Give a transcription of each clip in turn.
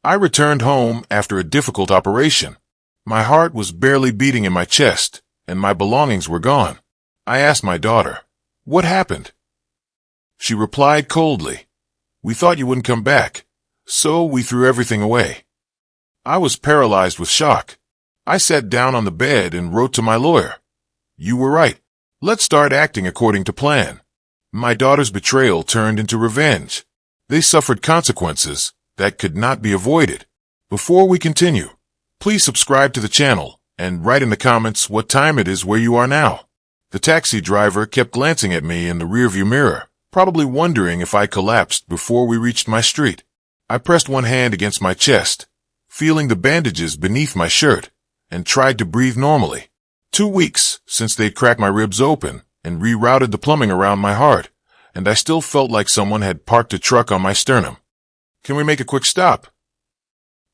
I returned home after a difficult operation. My heart was barely beating in my chest, and my belongings were gone. I asked my daughter, "What happened?" She replied coldly, "We thought you wouldn't come back, so we threw everything away." I was paralyzed with shock. I sat down on the bed and wrote to my lawyer. "You were right. Let's start acting according to plan." My daughter's betrayal turned into revenge. They suffered consequences that could not be avoided. Before we continue, please subscribe to the channel and write in the comments what time it is where you are now. The taxi driver kept glancing at me in the rearview mirror, probably wondering if I collapsed before we reached my street. I pressed one hand against my chest, feeling the bandages beneath my shirt, and tried to breathe normally. 2 weeks since they'd cracked my ribs open and rerouted the plumbing around my heart, and I still felt like someone had parked a truck on my sternum. "Can we make a quick stop?"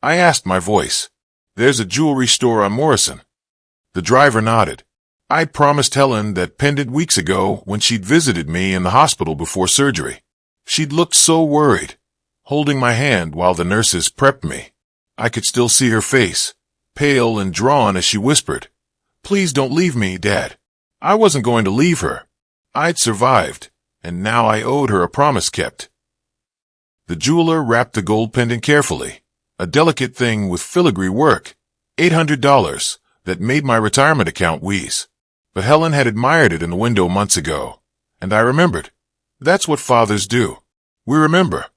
I asked my voice. "There's a jewelry store on Morrison." The driver nodded. I'd promised Helen that pendant weeks ago when she'd visited me in the hospital before surgery. She'd looked so worried, holding my hand while the nurses prepped me. I could still see her face, pale and drawn as she whispered, "Please don't leave me, Dad." I wasn't going to leave her. I'd survived, and now I owed her a promise kept. The jeweler wrapped the gold pendant carefully, a delicate thing with filigree work, $800, that made my retirement account wheeze. But Helen had admired it in the window months ago, and I remembered. That's what fathers do. We remember.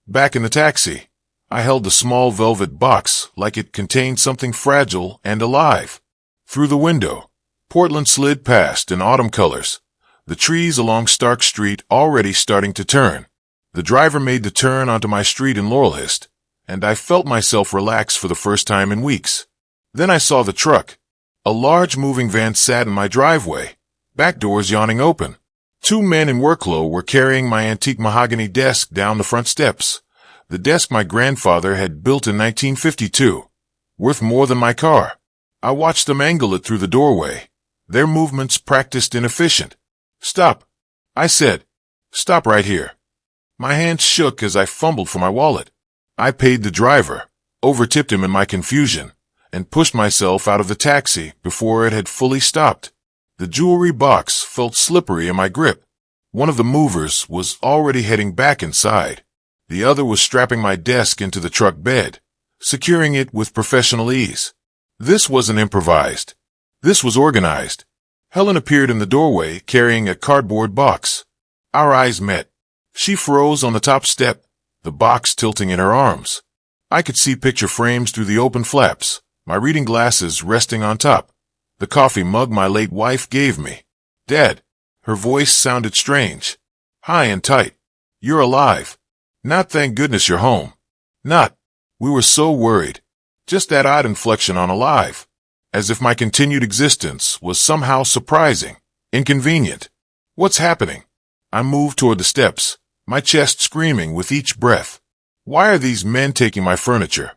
Back in the taxi, I held the small velvet box like it contained something fragile and alive. Through the window, Portland slid past in autumn colors, the trees along Stark Street already starting to turn. The driver made the turn onto my street in Laurelhurst, and I felt myself relax for the first time in weeks. Then I saw the truck. A large moving van sat in my driveway, back doors yawning open. 2 men in workclothes were carrying my antique mahogany desk down the front steps, the desk my grandfather had built in 1952, worth more than my car. I watched them angle it through the doorway, their movements practiced and efficient. "Stop," I said. "Stop right here." My hands shook as I fumbled for my wallet. I paid the driver, overtipped him in my confusion, and pushed myself out of the taxi before it had fully stopped. The jewelry box felt slippery in my grip. One of the movers was already heading back inside. The other was strapping my desk into the truck bed, securing it with professional ease. This wasn't improvised. This was organized. Helen appeared in the doorway carrying a cardboard box. Our eyes met. She froze on the top step, the box tilting in her arms. I could see picture frames through the open flaps, my reading glasses resting on top, the coffee mug my late wife gave me. "Dad." Her voice sounded strange, high and tight. "You're alive. Not thank goodness you're home. Not." We were so worried. Just that odd inflection on alive, as if my continued existence was somehow surprising, inconvenient. "What's happening?" I moved toward the steps, my chest screaming with each breath. "Why are these men taking my furniture?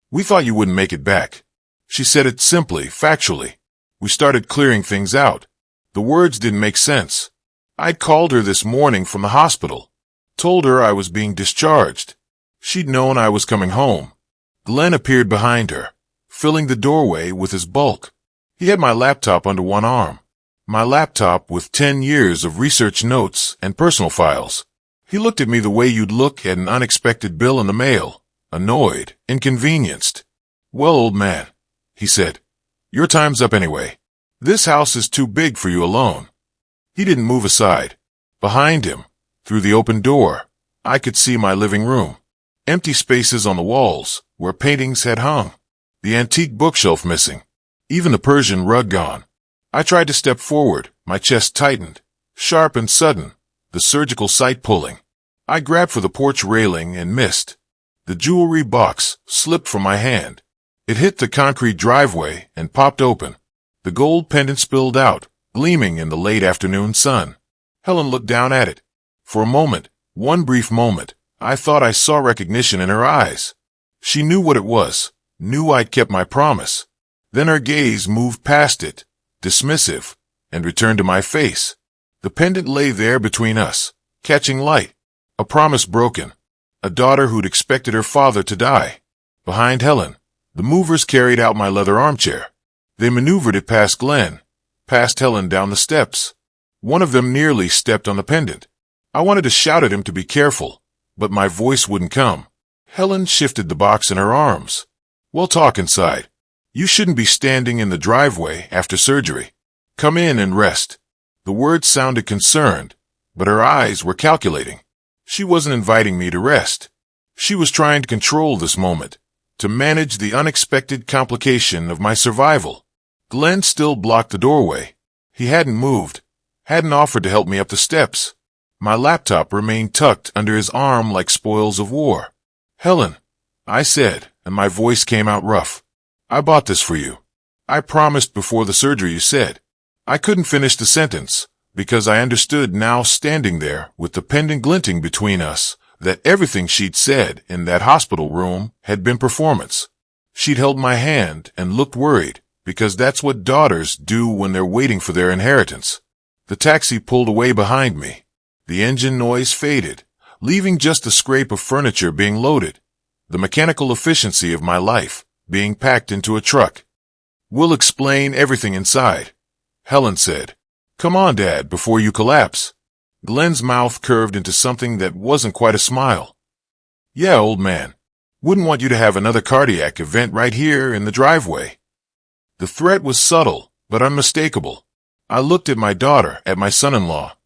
We thought you wouldn't make it back." She said it simply, factually. We started clearing things out. The words didn't make sense. I'd called her this morning from the hospital, told her I was being discharged. She'd known I was coming home. Glenn appeared behind her, filling the doorway with his bulk. He had my laptop under one arm, my laptop with 10 years of research notes and personal files. He looked at me the way you'd look at an unexpected bill in the mail, annoyed, inconvenienced. "Well, old man," he said, "your time's up anyway. This house is too big for you alone." He didn't move aside. Behind him, through the open door, I could see my living room. Empty spaces on the walls where paintings had hung. The antique bookshelf missing. Even the Persian rug gone. I tried to step forward, my chest tightened, sharp and sudden, the surgical sight pulling. I grabbed for the porch railing and missed. The jewelry box slipped from my hand. It hit the concrete driveway and popped open. The gold pendant spilled out, gleaming in the late afternoon sun. Helen looked down at it. For a moment, one brief moment, I thought I saw recognition in her eyes. She knew what it was, knew I'd kept my promise. Then her gaze moved past it, dismissive, and returned to my face. The pendant lay there between us, catching light. A promise broken. A daughter who'd expected her father to die. Behind Helen, the movers carried out my leather armchair. They maneuvered it past Glenn, past Helen down the steps. One of them nearly stepped on the pendant. I wanted to shout at him to be careful, but my voice wouldn't come. Helen shifted the box in her arms. "We'll talk inside. You shouldn't be standing in the driveway after surgery. Come in and rest." The words sounded concerned, but her eyes were calculating. She wasn't inviting me to rest. She was trying to control this moment, to manage the unexpected complication of my survival. Glenn still blocked the doorway. He hadn't moved, hadn't offered to help me up the steps. My laptop remained tucked under his arm like spoils of war. "Helen," I said, and my voice came out rough. "I bought this for you. I promised before the surgery," you said. I couldn't finish the sentence, because I understood now, standing there with the pendant glinting between us, that everything she'd said in that hospital room had been performance. She'd held my hand and looked worried, because that's what daughters do when they're waiting for their inheritance. The taxi pulled away behind me. The engine noise faded, leaving just the scrape of furniture being loaded, the mechanical efficiency of my life being packed into a truck. "We'll explain everything inside," Helen said. "Come on, Dad, before you collapse." Glenn's mouth curved into something that wasn't quite a smile. "Yeah, old man. Wouldn't want you to have another cardiac event right here in the driveway." The threat was subtle, but unmistakable. I looked at my daughter, at my son-in-law,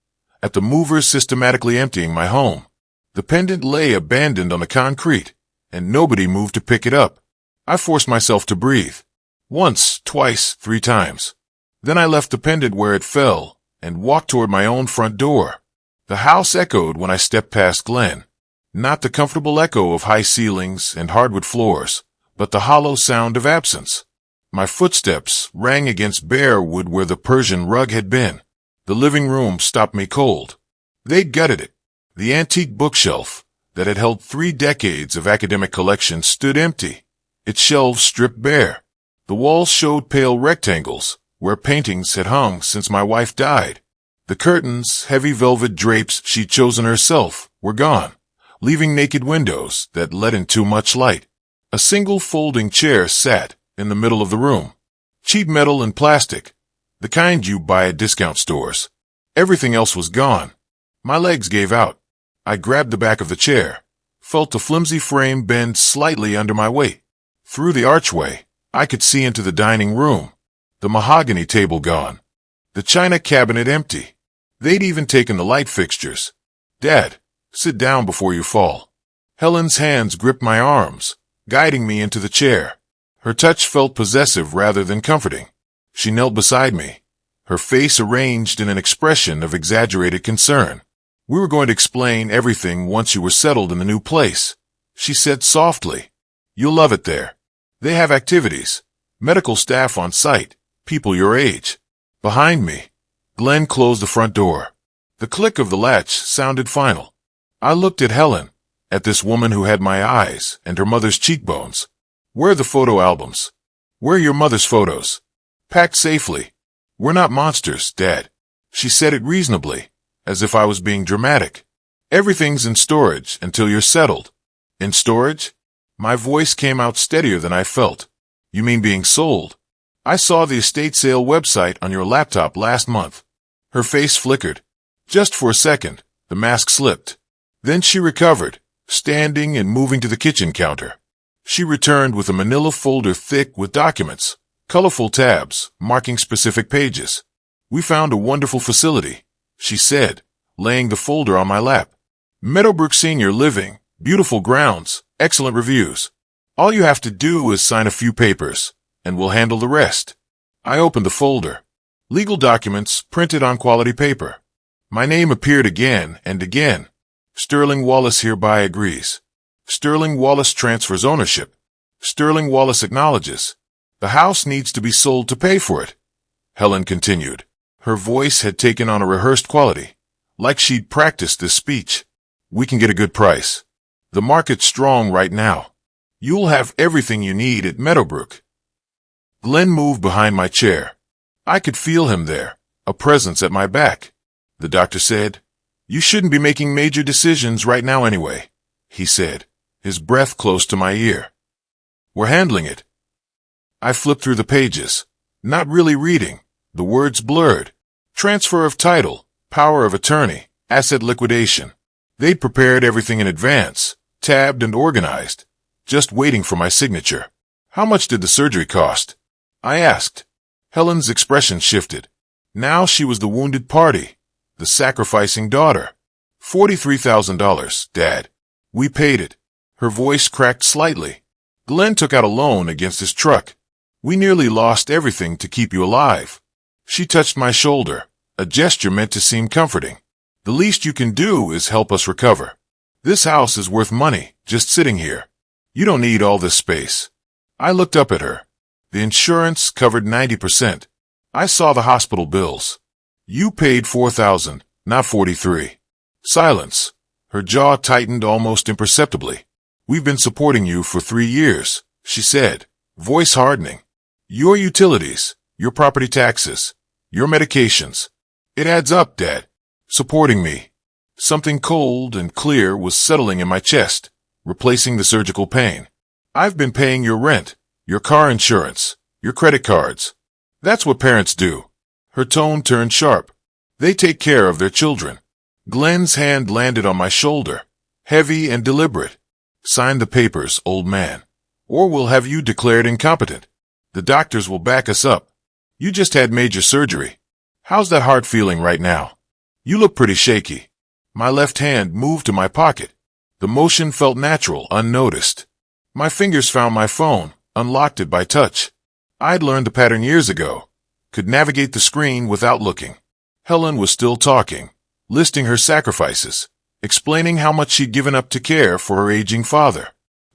at the movers systematically emptying my home. The pendant lay abandoned on the concrete, and nobody moved to pick it up. I forced myself to breathe. Once, twice, 3 times. Then I left the pendant where it fell and walked toward my own front door. The house echoed when I stepped past Glenn. Not the comfortable echo of high ceilings and hardwood floors, but the hollow sound of absence. My footsteps rang against bare wood where the Persian rug had been. The living room stopped me cold. They'd gutted it. The antique bookshelf that had held 3 decades of academic collections stood empty, its shelves stripped bare. The walls showed pale rectangles where paintings had hung since my wife died. The curtains, heavy velvet drapes she'd chosen herself, were gone, leaving naked windows that let in too much light. A single folding chair sat in the middle of the room. Cheap metal and plastic, the kind you buy at discount stores. Everything else was gone. My legs gave out. I grabbed the back of the chair, felt the flimsy frame bend slightly under my weight. Through the archway, I could see into the dining room. The mahogany table gone. The china cabinet empty. They'd even taken the light fixtures. "Dad, sit down before you fall." Helen's hands gripped my arms, guiding me into the chair. Her touch felt possessive rather than comforting. She knelt beside me, her face arranged in an expression of exaggerated concern. "We were going to explain everything once you were settled in the new place," she said softly. "You'll love it there. They have activities, medical staff on site, people your age." Behind me, Glenn closed the front door. The click of the latch sounded final. I looked at Helen, at this woman who had my eyes and her mother's cheekbones. "Where are the photo albums? Where are your mother's photos?" "Packed safely. We're not monsters, Dad." She said it reasonably, as if I was being dramatic. "Everything's in storage until you're settled." "In storage?" My voice came out steadier than I felt. "You mean being sold? I saw the estate sale website on your laptop last month." Her face flickered. Just for a second, the mask slipped. Then she recovered, standing and moving to the kitchen counter. She returned with a manila folder thick with documents, colorful tabs marking specific pages. "We found a wonderful facility," she said, laying the folder on my lap. "Meadowbrook Senior Living, beautiful grounds, excellent reviews. All you have to do is sign a few papers, and we'll handle the rest." I opened the folder. Legal documents printed on quality paper. My name appeared again and again. "Sterling Wallace hereby agrees." "Sterling Wallace transfers ownership." "Sterling Wallace acknowledges." "The house needs to be sold to pay for it," Helen continued. Her voice had taken on a rehearsed quality, like she'd practiced this speech. "We can get a good price. The market's strong right now. You'll have everything you need at Meadowbrook." Glenn moved behind my chair. I could feel him there, a presence at my back. The doctor said, "You shouldn't be making major decisions right now anyway," he said, his breath close to my ear. We're handling it. I flipped through the pages, not really reading, the words blurred. Transfer of title, power of attorney, asset liquidation. They'd prepared everything in advance, tabbed and organized, just waiting for my signature. How much did the surgery cost? I asked. Helen's expression shifted. Now she was the wounded party, the sacrificing daughter. $43,000, Dad. We paid it. Her voice cracked slightly. Glenn took out a loan against his truck. We nearly lost everything to keep you alive. She touched my shoulder, a gesture meant to seem comforting. The least you can do is help us recover. This house is worth money, just sitting here. You don't need all this space. I looked up at her. The insurance covered 90%. I saw the hospital bills. You paid $4,000, not $43,000. Silence. Her jaw tightened almost imperceptibly. We've been supporting you for 3 years, she said, voice hardening. Your utilities, your property taxes, your medications. It adds up, Dad. Supporting me. Something cold and clear was settling in my chest, replacing the surgical pain. I've been paying your rent, your car insurance, your credit cards. That's what parents do. Her tone turned sharp. They take care of their children. Glenn's hand landed on my shoulder, heavy and deliberate. Sign the papers, old man, or we'll have you declared incompetent. The doctors will back us up. You just had major surgery. How's that heart feeling right now? You look pretty shaky. My left hand moved to my pocket. The motion felt natural, unnoticed. My fingers found my phone, unlocked it by touch. I'd learned the pattern years ago. Could navigate the screen without looking. Helen was still talking, listing her sacrifices, explaining how much she'd given up to care for her aging father.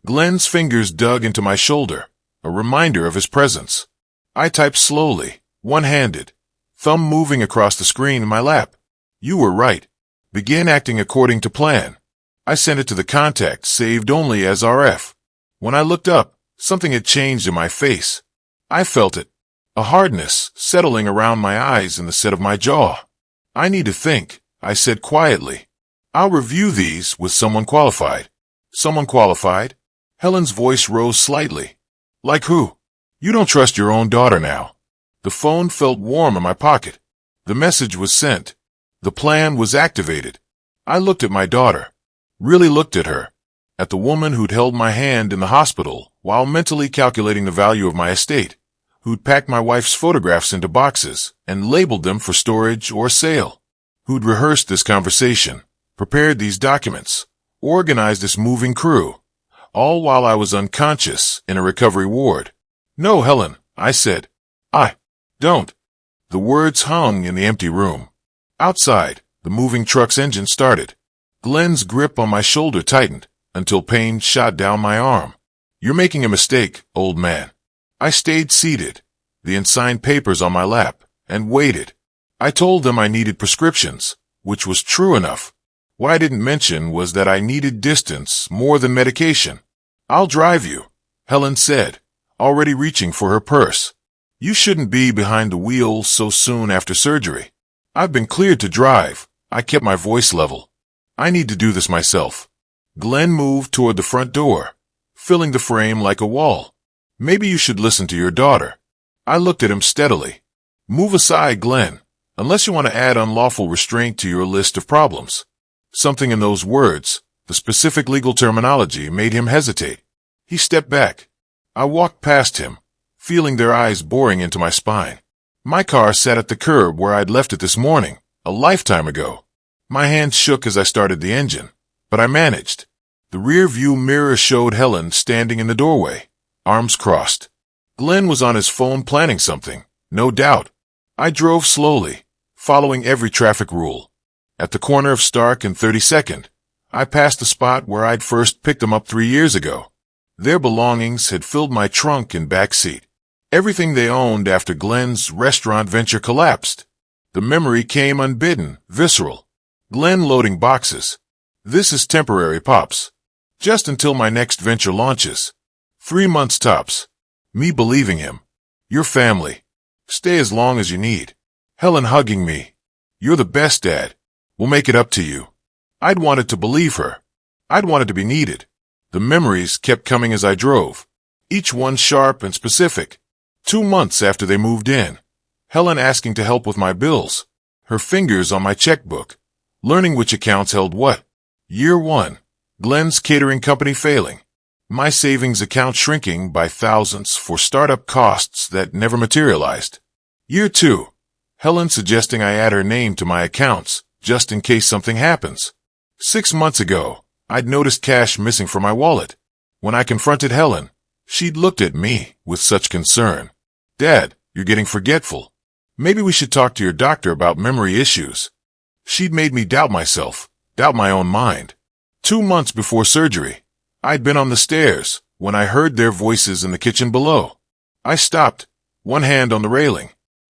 Glenn's fingers dug into my shoulder, a reminder of his presence. I typed slowly, one-handed, thumb moving across the screen in my lap. You were right. Begin acting according to plan. I sent it to the contact saved only as RF. When I looked up, something had changed in my face. I felt it. A hardness settling around my eyes and the set of my jaw. I need to think, I said quietly. I'll review these with someone qualified. Someone qualified? Helen's voice rose slightly. Like who? You don't trust your own daughter now. The phone felt warm in my pocket. The message was sent. The plan was activated. I looked at my daughter. Really looked at her. At the woman who'd held my hand in the hospital while mentally calculating the value of my estate. Who'd packed my wife's photographs into boxes and labeled them for storage or sale. Who'd rehearsed this conversation, prepared these documents, organized this moving crew, all while I was unconscious in a recovery ward. No, Helen, I said. I don't. The words hung in the empty room. Outside, the moving truck's engine started. Glenn's grip on my shoulder tightened until pain shot down my arm. You're making a mistake, old man. I stayed seated, the unsigned papers on my lap, and waited. I told them I needed prescriptions, which was true enough. What I didn't mention was that I needed distance more than medication. I'll drive you, Helen said, already reaching for her purse. You shouldn't be behind the wheel so soon after surgery. I've been cleared to drive. I kept my voice level. I need to do this myself. Glenn moved toward the front door, filling the frame like a wall. Maybe you should listen to your daughter. I looked at him steadily. Move aside, Glenn, unless you want to add unlawful restraint to your list of problems. Something in those words, the specific legal terminology, made him hesitate. He stepped back. I walked past him, feeling their eyes boring into my spine. My car sat at the curb where I'd left it this morning, a lifetime ago. My hands shook as I started the engine, but I managed. The rear view mirror showed Helen standing in the doorway, arms crossed. Glenn was on his phone planning something, no doubt. I drove slowly, following every traffic rule. At the corner of Stark and 32nd, I passed the spot where I'd first picked them up 3 years ago. Their belongings had filled my trunk and back seat. Everything they owned after Glenn's restaurant venture collapsed. The memory came unbidden, visceral. Glenn loading boxes. This is temporary, Pops. Just until my next venture launches. 3 months tops. Me believing him. Your family. Stay as long as you need. Helen hugging me. You're the best, Dad. We'll make it up to you. I'd wanted to believe her. I'd wanted to be needed. The memories kept coming as I drove. each one sharp and specific. 2 months after they moved in, Helen asking to help with my bills, her fingers on my checkbook, learning which accounts held what. Year 1, Glenn's catering company failing, my savings account shrinking by thousands for startup costs that never materialized. Year 2, Helen suggesting I add her name to my accounts just in case something happens. 6 months ago, I'd noticed cash missing from my wallet. When I confronted Helen, she'd looked at me with such concern. Dad, you're getting forgetful. Maybe we should talk to your doctor about memory issues. She'd made me doubt myself, doubt my own mind. 2 months before surgery, I'd been on the stairs when I heard their voices in the kitchen below. I stopped, one hand on the railing.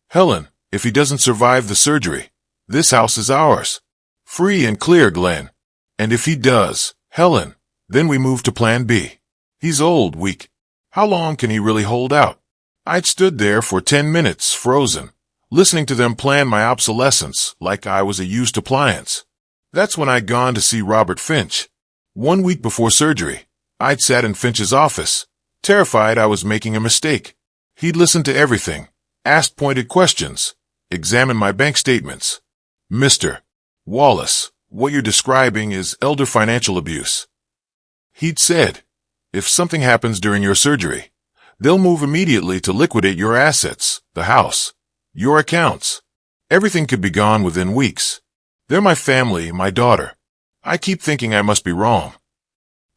Helen, if he doesn't survive the surgery, this house is ours. Free and clear, Glenn. And if he does, Helen, then we move to plan B. He's old, weak. How long can he really hold out? I'd stood there for 10 minutes, frozen, listening to them plan my obsolescence like I was a used appliance. That's when I'd gone to see Robert Finch. 1 week before surgery, I'd sat in Finch's office, terrified I was making a mistake. He'd listened to everything, asked pointed questions, examined my bank statements. Mr. Wallace, what you're describing is elder financial abuse. He'd said, if something happens during your surgery, they'll move immediately to liquidate your assets, the house, your accounts. Everything could be gone within weeks. They're my family, my daughter. I keep thinking I must be wrong.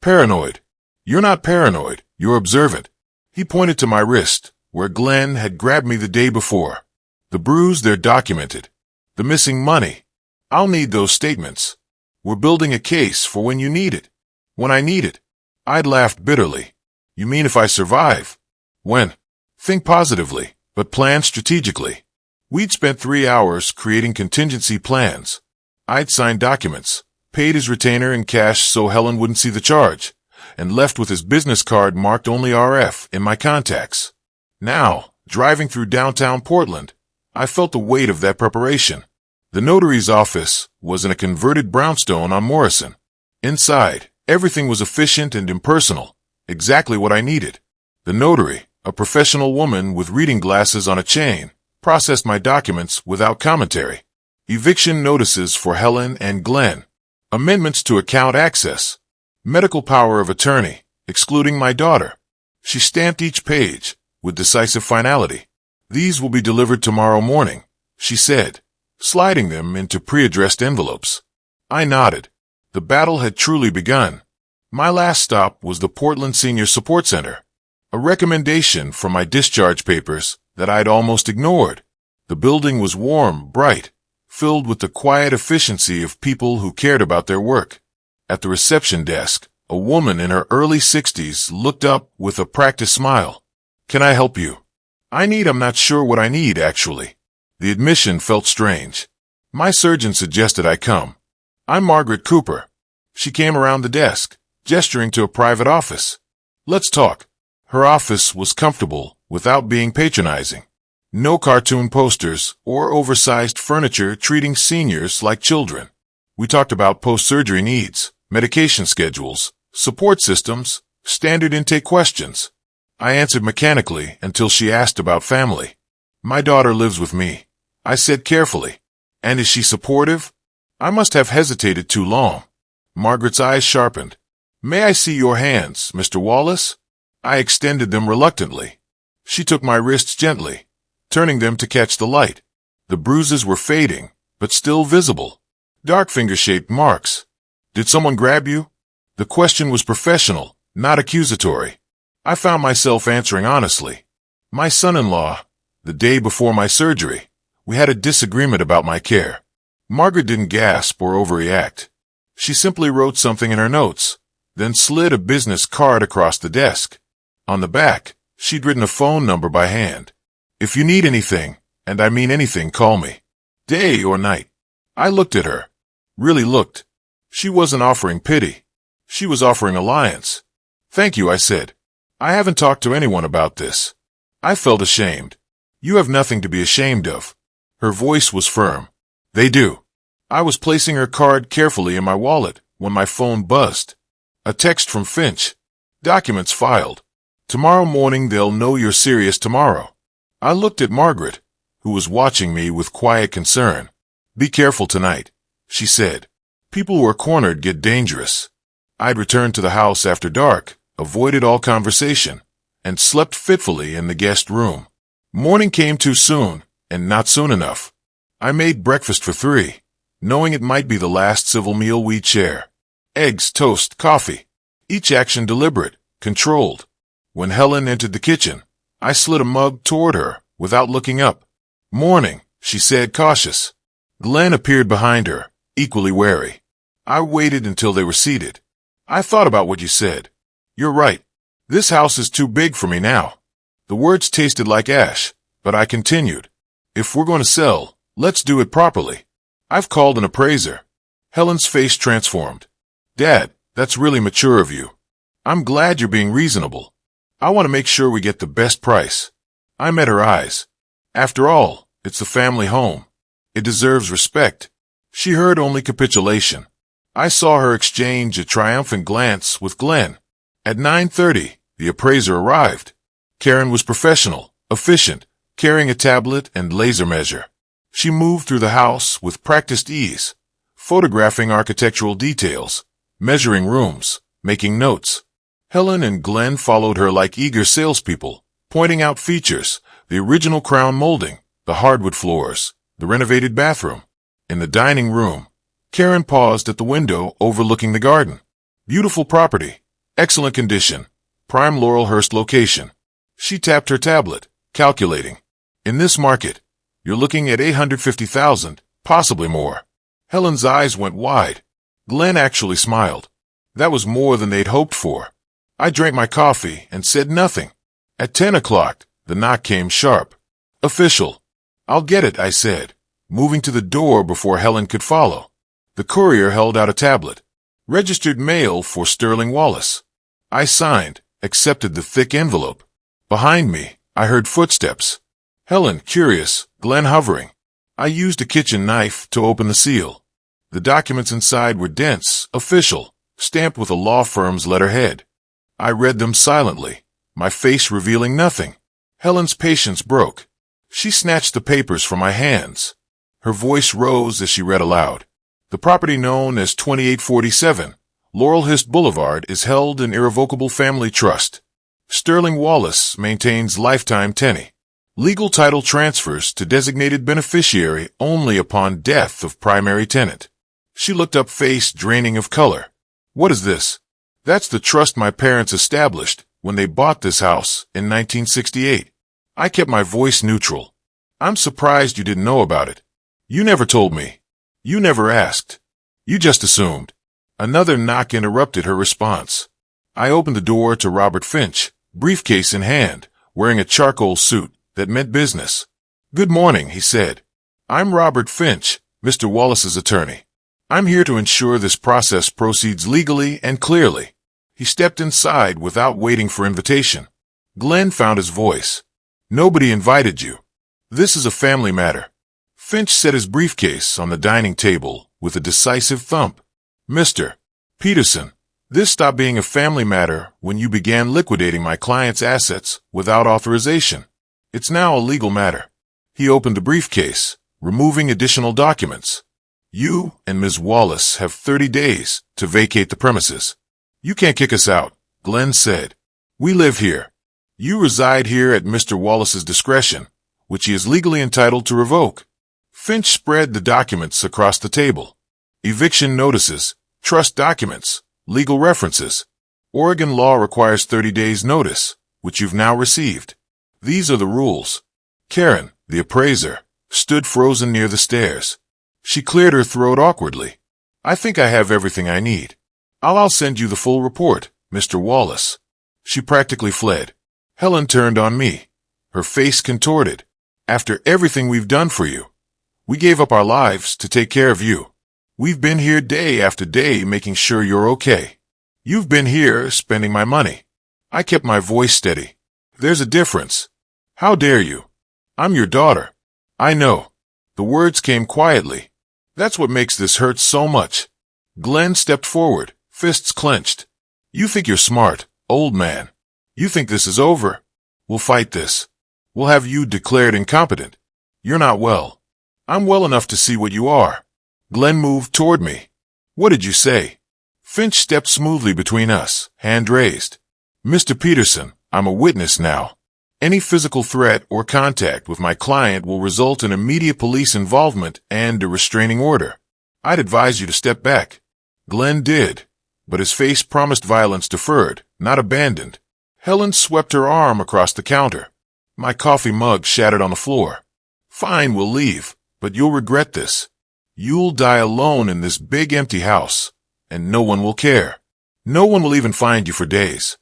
Paranoid. You're not paranoid, you're observant. He pointed to my wrist, where Glenn had grabbed me the day before. The bruise, they're documented. The missing money. I'll need those statements. We're building a case for when you need it. When I need it. I'd laughed bitterly. You mean if I survive? When? Think positively, but plan strategically. We'd spent 3 hours creating contingency plans. I'd signed documents, paid his retainer in cash so Helen wouldn't see the charge, and left with his business card marked only RF in my contacts. Now, driving through downtown Portland, I felt the weight of that preparation. The notary's office was in a converted brownstone on Morrison. Inside, everything was efficient and impersonal, exactly what I needed. The notary, a professional woman with reading glasses on a chain, processed my documents without commentary. Eviction notices for Helen and Glenn. Amendments to account access. Medical power of attorney, excluding my daughter. She stamped each page with decisive finality. These will be delivered tomorrow morning, she said, sliding them into pre-addressed envelopes. I nodded. The battle had truly begun. My last stop was the Portland Senior Support Center. A recommendation from my discharge papers that I'd almost ignored. The building was warm, bright, filled with the quiet efficiency of people who cared about their work. At the reception desk, a woman in her early 60s looked up with a practiced smile. Can I help you? I'm not sure what I need, actually. The admission felt strange. My surgeon suggested I come. I'm Margaret Cooper. She came around the desk, gesturing to a private office. Let's talk. Her office was comfortable without being patronizing. No cartoon posters or oversized furniture treating seniors like children. We talked about post-surgery needs, medication schedules, support systems, standard intake questions. I answered mechanically until she asked about family. My daughter lives with me, I said carefully. And is she supportive? I must have hesitated too long. Margaret's eyes sharpened. May I see your hands, Mr. Wallace? I extended them reluctantly. She took my wrists gently, turning them to catch the light. The bruises were fading, but still visible. Dark finger-shaped marks. Did someone grab you? The question was professional, not accusatory. I found myself answering honestly. My son-in-law, the day before my surgery, we had a disagreement about my care. Margaret didn't gasp or overreact. She simply wrote something in her notes, then slid a business card across the desk. On the back, she'd written a phone number by hand. If you need anything, and I mean anything, call me. Day or night. I looked at her. Really looked. She wasn't offering pity. She was offering alliance. Thank you, I said. I haven't talked to anyone about this. I felt ashamed. You have nothing to be ashamed of. Her voice was firm. They do. I was placing her card carefully in my wallet when my phone buzzed. A text from Finch. Documents filed. Tomorrow morning they'll know you're serious tomorrow. I looked at Margaret, who was watching me with quiet concern. Be careful tonight, she said. People who are cornered get dangerous. I'd returned to the house after dark, avoided all conversation, and slept fitfully in the guest room. Morning came too soon, and not soon enough. I made breakfast for 3, knowing it might be the last civil meal we'd share. Eggs, toast, coffee. Each action deliberate, controlled. When Helen entered the kitchen, I slid a mug toward her, without looking up. Morning, she said, cautious. Glenn appeared behind her, equally wary. I waited until they were seated. I thought about what you said. You're right. This house is too big for me now. The words tasted like ash, but I continued. If we're going to sell, let's do it properly. I've called an appraiser. Helen's face transformed. Dad, that's really mature of you. I'm glad you're being reasonable. I want to make sure we get the best price. I met her eyes. After all, it's the family home. It deserves respect. She heard only capitulation. I saw her exchange a triumphant glance with Glenn. At 9:30, the appraiser arrived. Karen was professional, efficient, carrying a tablet and laser measure. She moved through the house with practiced ease, photographing architectural details, measuring rooms, making notes. Helen and Glenn followed her like eager salespeople, pointing out features, the original crown molding, the hardwood floors, the renovated bathroom. In the dining room, Karen paused at the window overlooking the garden. Beautiful property, excellent condition, prime Laurelhurst location. She tapped her tablet, calculating. In this market, you're looking at $850,000, possibly more. Helen's eyes went wide. Glenn actually smiled. That was more than they'd hoped for. I drank my coffee and said nothing. At 10 o'clock, the knock came sharp. Official. I'll get it, I said, moving to the door before Helen could follow. The courier held out a tablet. Registered mail for Sterling Wallace. I signed, accepted the thick envelope. Behind me, I heard footsteps. Helen, curious, Glenn hovering. I used a kitchen knife to open the seal. The documents inside were dense, official, stamped with a law firm's letterhead. I read them silently, my face revealing nothing. Helen's patience broke. She snatched the papers from my hands. Her voice rose as she read aloud. The property known as 2847, Laurelhurst Boulevard, is held in irrevocable family trust. Sterling Wallace maintains lifetime tenure. Legal title transfers to designated beneficiary only upon death of primary tenant. She looked up, face draining of color. What is this? That's the trust my parents established when they bought this house in 1968. I kept my voice neutral. I'm surprised you didn't know about it. You never told me. You never asked. You just assumed. Another knock interrupted her response. I opened the door to Robert Finch, briefcase in hand, wearing a charcoal suit that meant business. Good morning, he said. I'm Robert Finch, Mr. Wallace's attorney. I'm here to ensure this process proceeds legally and clearly. He stepped inside without waiting for invitation. Glenn found his voice. Nobody invited you. This is a family matter. Finch set his briefcase on the dining table with a decisive thump. Mr. Peterson, this stopped being a family matter when you began liquidating my client's assets without authorization. It's now a legal matter. He opened the briefcase, removing additional documents. You and Ms. Wallace have 30 days to vacate the premises. You can't kick us out, Glenn said. We live here. You reside here at Mr. Wallace's discretion, which he is legally entitled to revoke. Finch spread the documents across the table. Eviction notices, trust documents, legal references. Oregon law requires 30 days notice, which you've now received. These are the rules. Karen, the appraiser, stood frozen near the stairs. She cleared her throat awkwardly. I think I have everything I need. I'll send you the full report, Mr. Wallace. She practically fled. Helen turned on me. Her face contorted. After everything we've done for you, we gave up our lives to take care of you. We've been here day after day making sure you're okay. You've been here spending my money. I kept my voice steady. There's a difference. How dare you? I'm your daughter. I know. The words came quietly. That's what makes this hurt so much. Glenn stepped forward, fists clenched. You think you're smart, old man. You think this is over? We'll fight this. We'll have you declared incompetent. You're not well. I'm well enough to see what you are. Glenn moved toward me. What did you say? Finch stepped smoothly between us, hand raised. Mr. Peterson, I'm a witness now. Any physical threat or contact with my client will result in immediate police involvement and a restraining order. I'd advise you to step back. Glenn did, but his face promised violence deferred, not abandoned. Helen swept her arm across the counter. My coffee mug shattered on the floor. Fine, we'll leave, but you'll regret this. You'll die alone in this big empty house, and no one will care. No one will even find you for days.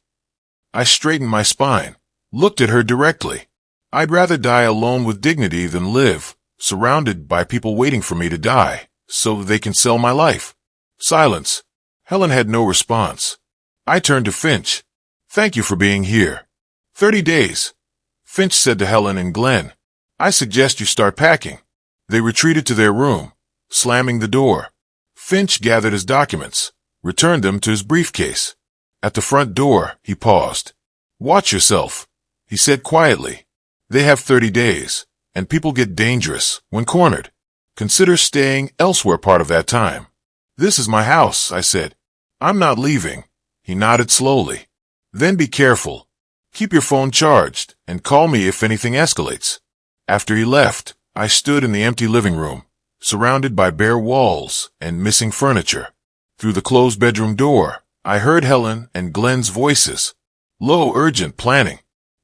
I straightened my spine, looked at her directly. I'd rather die alone with dignity than live, surrounded by people waiting for me to die, so they can sell my life. Silence. Helen had no response. I turned to Finch. Thank you for being here. 30 days. Finch said to Helen and Glenn. I suggest you start packing. They retreated to their room, slamming the door. Finch gathered his documents, returned them to his briefcase. At the front door, he paused. Watch yourself, he said quietly. They have 30 days, and people get dangerous when cornered. Consider staying elsewhere part of that time. This is my house, I said. I'm not leaving. He nodded slowly. Then be careful. Keep your phone charged and call me if anything escalates. After he left, I stood in the empty living room, surrounded by bare walls and missing furniture. Through the closed bedroom door, I heard Helen and Glenn's voices. Low, urgent planning.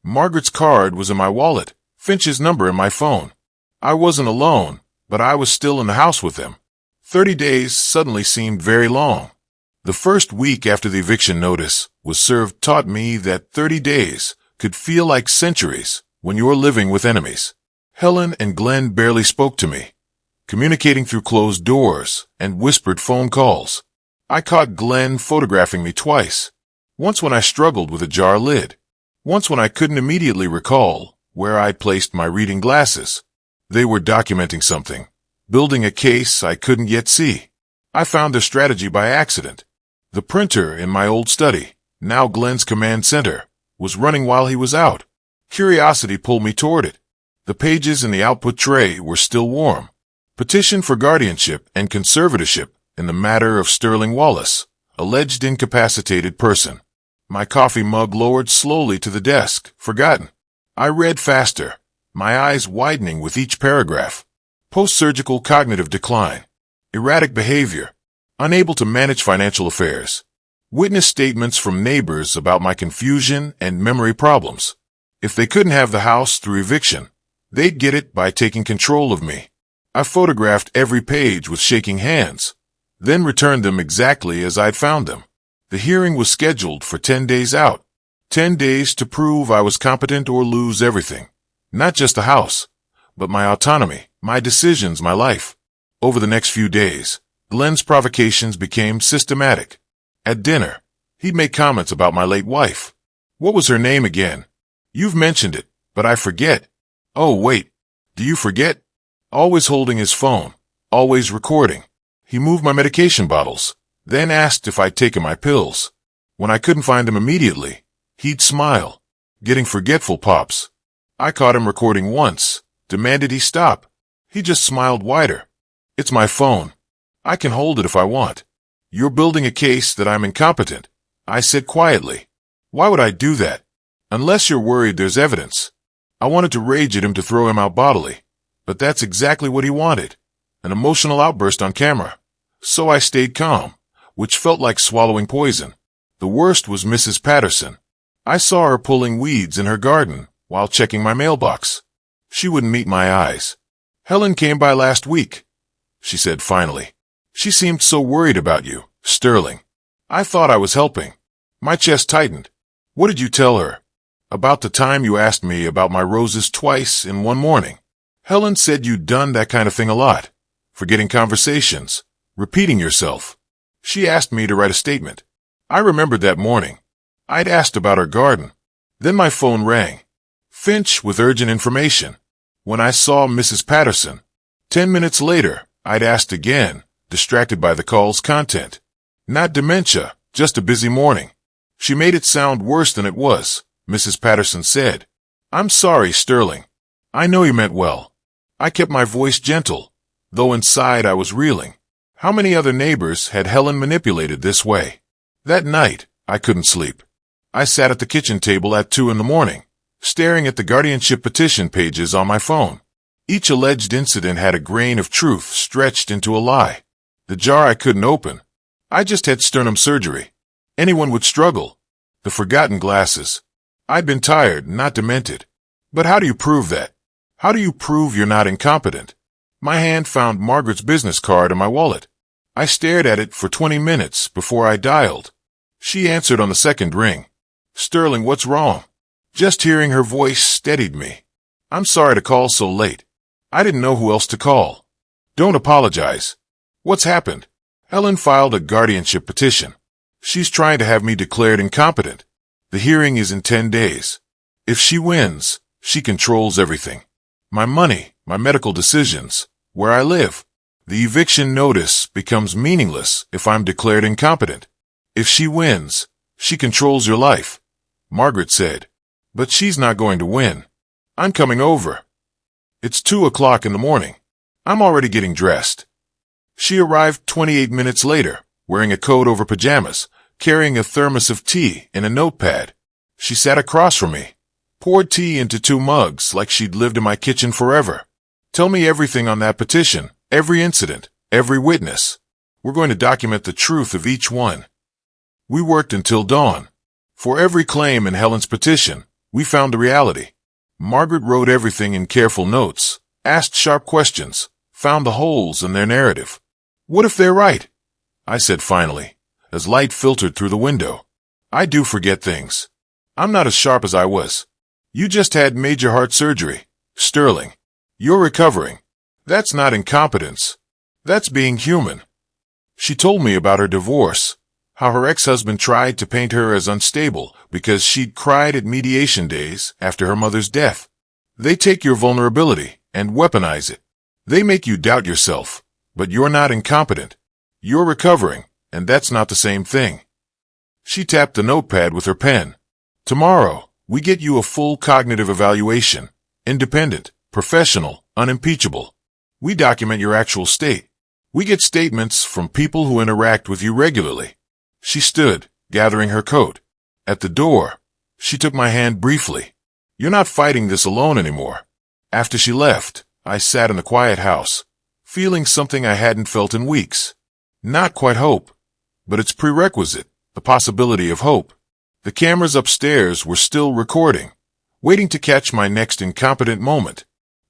Margaret's card was in my wallet, Finch's number in my phone. I wasn't alone, but I was still in the house with them. 30 days suddenly seemed very long. The first week after the eviction notice was served taught me that 30 days could feel like centuries when you're living with enemies. Helen and Glenn barely spoke to me, communicating through closed doors and whispered phone calls. I caught Glenn photographing me twice. Once when I struggled with a jar lid. Once when I couldn't immediately recall where I'd placed my reading glasses. They were documenting something, building a case I couldn't yet see. I found their strategy by accident. The printer in my old study, now Glenn's command center, was running while he was out. Curiosity pulled me toward it. The pages in the output tray were still warm. Petition for guardianship and conservatorship in the matter of Sterling Wallace, alleged incapacitated person. My coffee mug lowered slowly to the desk, forgotten. I read faster, my eyes widening with each paragraph. Post-surgical cognitive decline. Erratic behavior. Unable to manage financial affairs. Witness statements from neighbors about my confusion and memory problems. If they couldn't have the house through eviction, they'd get it by taking control of me. I photographed every page with shaking hands, then returned them exactly as I'd found them. The hearing was scheduled for 10 days out. 10 days to prove I was competent or lose everything. Not just the house, but my autonomy, my decisions, my life. Over the next few days, Glenn's provocations became systematic. At dinner, he'd make comments about my late wife. What was her name again? You've mentioned it, but I forget. Oh, wait. Do you forget? Always holding his phone, always recording. He moved my medication bottles, then asked if I'd taken my pills. When I couldn't find them immediately, he'd smile. Getting forgetful, Pops. I caught him recording once, demanded he stop. He just smiled wider. It's my phone. I can hold it if I want. You're building a case that I'm incompetent, I said quietly. Why would I do that? Unless you're worried there's evidence. I wanted to rage at him to throw him out bodily, but that's exactly what he wanted. An emotional outburst on camera. So I stayed calm, which felt like swallowing poison. The worst was Mrs. Patterson. I saw her pulling weeds in her garden while checking my mailbox. She wouldn't meet my eyes. Helen came by last week, she said finally. She seemed so worried about you, Sterling. I thought I was helping. My chest tightened. What did you tell her? About the time you asked me about my roses twice in one morning. Helen said you'd done that kind of thing a lot. Forgetting conversations. Repeating yourself. She asked me to write a statement. I remembered that morning. I'd asked about her garden. Then my phone rang. Finch with urgent information. When I saw Mrs. Patterson. 10 minutes later, I'd asked again, distracted by the call's content. Not dementia, just a busy morning. She made it sound worse than it was. Mrs. Patterson said. "I'm sorry, Sterling. I know you meant well." I kept my voice gentle, though inside I was reeling. How many other neighbors had Helen manipulated this way? That night, I couldn't sleep. I sat at the kitchen table at 2 a.m, staring at the guardianship petition pages on my phone. Each alleged incident had a grain of truth stretched into a lie. The jar I couldn't open. I just had sternum surgery. Anyone would struggle. The forgotten glasses. I'd been tired, not demented. But how do you prove that? How do you prove you're not incompetent? My hand found Margaret's business card in my wallet. I stared at it for 20 minutes before I dialed. She answered on the second ring. "Sterling, what's wrong?" Just hearing her voice steadied me. "I'm sorry to call so late. I didn't know who else to call." "Don't apologize. What's happened?" Helen filed a guardianship petition. She's trying to have me declared incompetent. The hearing is in 10 days. If she wins, she controls everything. My money, my medical decisions, where I live. The eviction notice becomes meaningless if I'm declared incompetent. If she wins, she controls your life, Margaret said. But she's not going to win. I'm coming over. It's 2 o'clock in the morning. I'm already getting dressed. She arrived 28 minutes later, wearing a coat over pajamas, carrying a thermos of tea and a notepad. She sat across from me, poured tea into 2 mugs like she'd lived in my kitchen forever. "Tell me everything on that petition, every incident, every witness. We're going to document the truth of each one." We worked until dawn. For every claim in Helen's petition, we found the reality. Margaret wrote everything in careful notes, asked sharp questions, found the holes in their narrative. "What if they're right?" I said finally, as light filtered through the window. "I do forget things. I'm not as sharp as I was. You just had major heart surgery, Sterling. You're recovering. That's not incompetence. That's being human." She told me about her divorce, how her ex-husband tried to paint her as unstable because she'd cried at mediation days after her mother's death. They take your vulnerability and weaponize it. They make you doubt yourself, but you're not incompetent. You're recovering, and that's not the same thing. She tapped the notepad with her pen. "Tomorrow, we get you a full cognitive evaluation, independent, professional, unimpeachable. We document your actual state. We get statements from people who interact with you regularly." She stood, gathering her coat. At the door, she took my hand briefly. "You're not fighting this alone anymore." After she left, I sat in the quiet house, feeling something I hadn't felt in weeks. Not quite hope, but its prerequisite, the possibility of hope. The cameras upstairs were still recording, waiting to catch my next incompetent moment.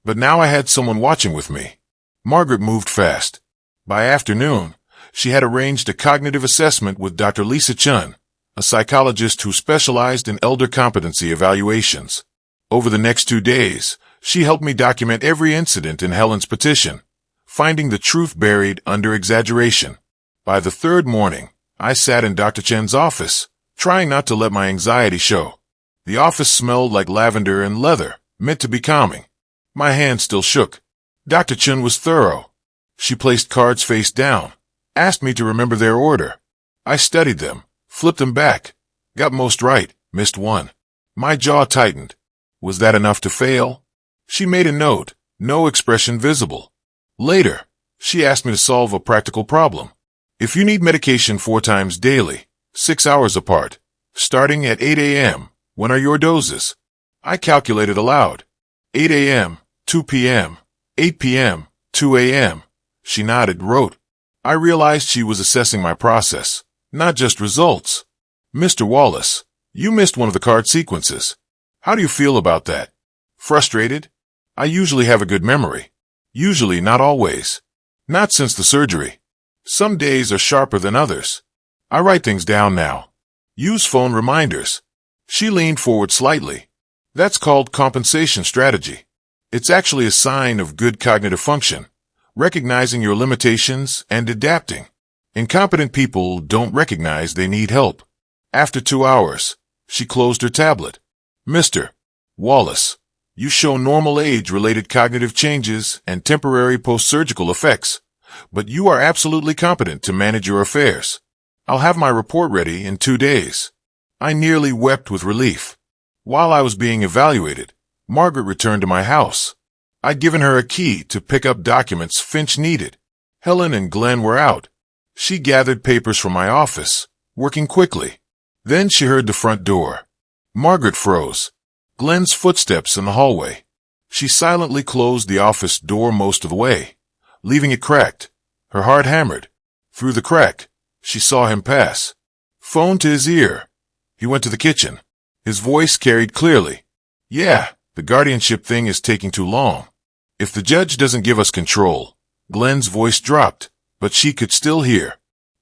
But now I had someone watching with me. Margaret moved fast. By afternoon, she had arranged a cognitive assessment with Dr. Lisa Chun, a psychologist who specialized in elder competency evaluations. Over the next 2 days, she helped me document every incident in Helen's petition, finding the truth buried under exaggeration. By the 3rd morning, I sat in Dr. Chen's office, trying not to let my anxiety show. The office smelled like lavender and leather, meant to be calming. My hand still shook. Dr. Chen was thorough. She placed cards face down, asked me to remember their order. I studied them, flipped them back, got most right, missed one. My jaw tightened. Was that enough to fail? She made a note, no expression visible. Later, she asked me to solve a practical problem. If you need medication 4 times daily, 6 hours apart, starting at 8 a.m., when are your doses? I calculated aloud. 8 a.m., 2 p.m., 8 p.m., 2 a.m. She nodded, wrote. I realized she was assessing my process, not just results. "Mr. Wallace, you missed one of the card sequences. How do you feel about that?" "Frustrated? I usually have a good memory. Usually, not always. Not since the surgery. Some days are sharper than others. I write things down now. Use phone reminders." She leaned forward slightly. "That's called compensation strategy. It's actually a sign of good cognitive function, recognizing your limitations and adapting. Incompetent people don't recognize they need help." After 2 hours, she closed her tablet. "Mr. Wallace, you show normal age-related cognitive changes and temporary post-surgical effects, but you are absolutely competent to manage your affairs. I'll have my report ready in 2 days." I nearly wept with relief. While I was being evaluated, Margaret returned to my house. I'd given her a key to pick up documents Finch needed. Helen and Glenn were out. She gathered papers from my office, working quickly. Then she heard the front door. Margaret froze. Glenn's footsteps in the hallway. She silently closed the office door most of the way, leaving it cracked. Her heart hammered. Through the crack, she saw him pass. Phone to his ear. He went to the kitchen. His voice carried clearly. Yeah, the guardianship thing is taking too long. If the judge doesn't give us control. Glenn's voice dropped, but she could still hear.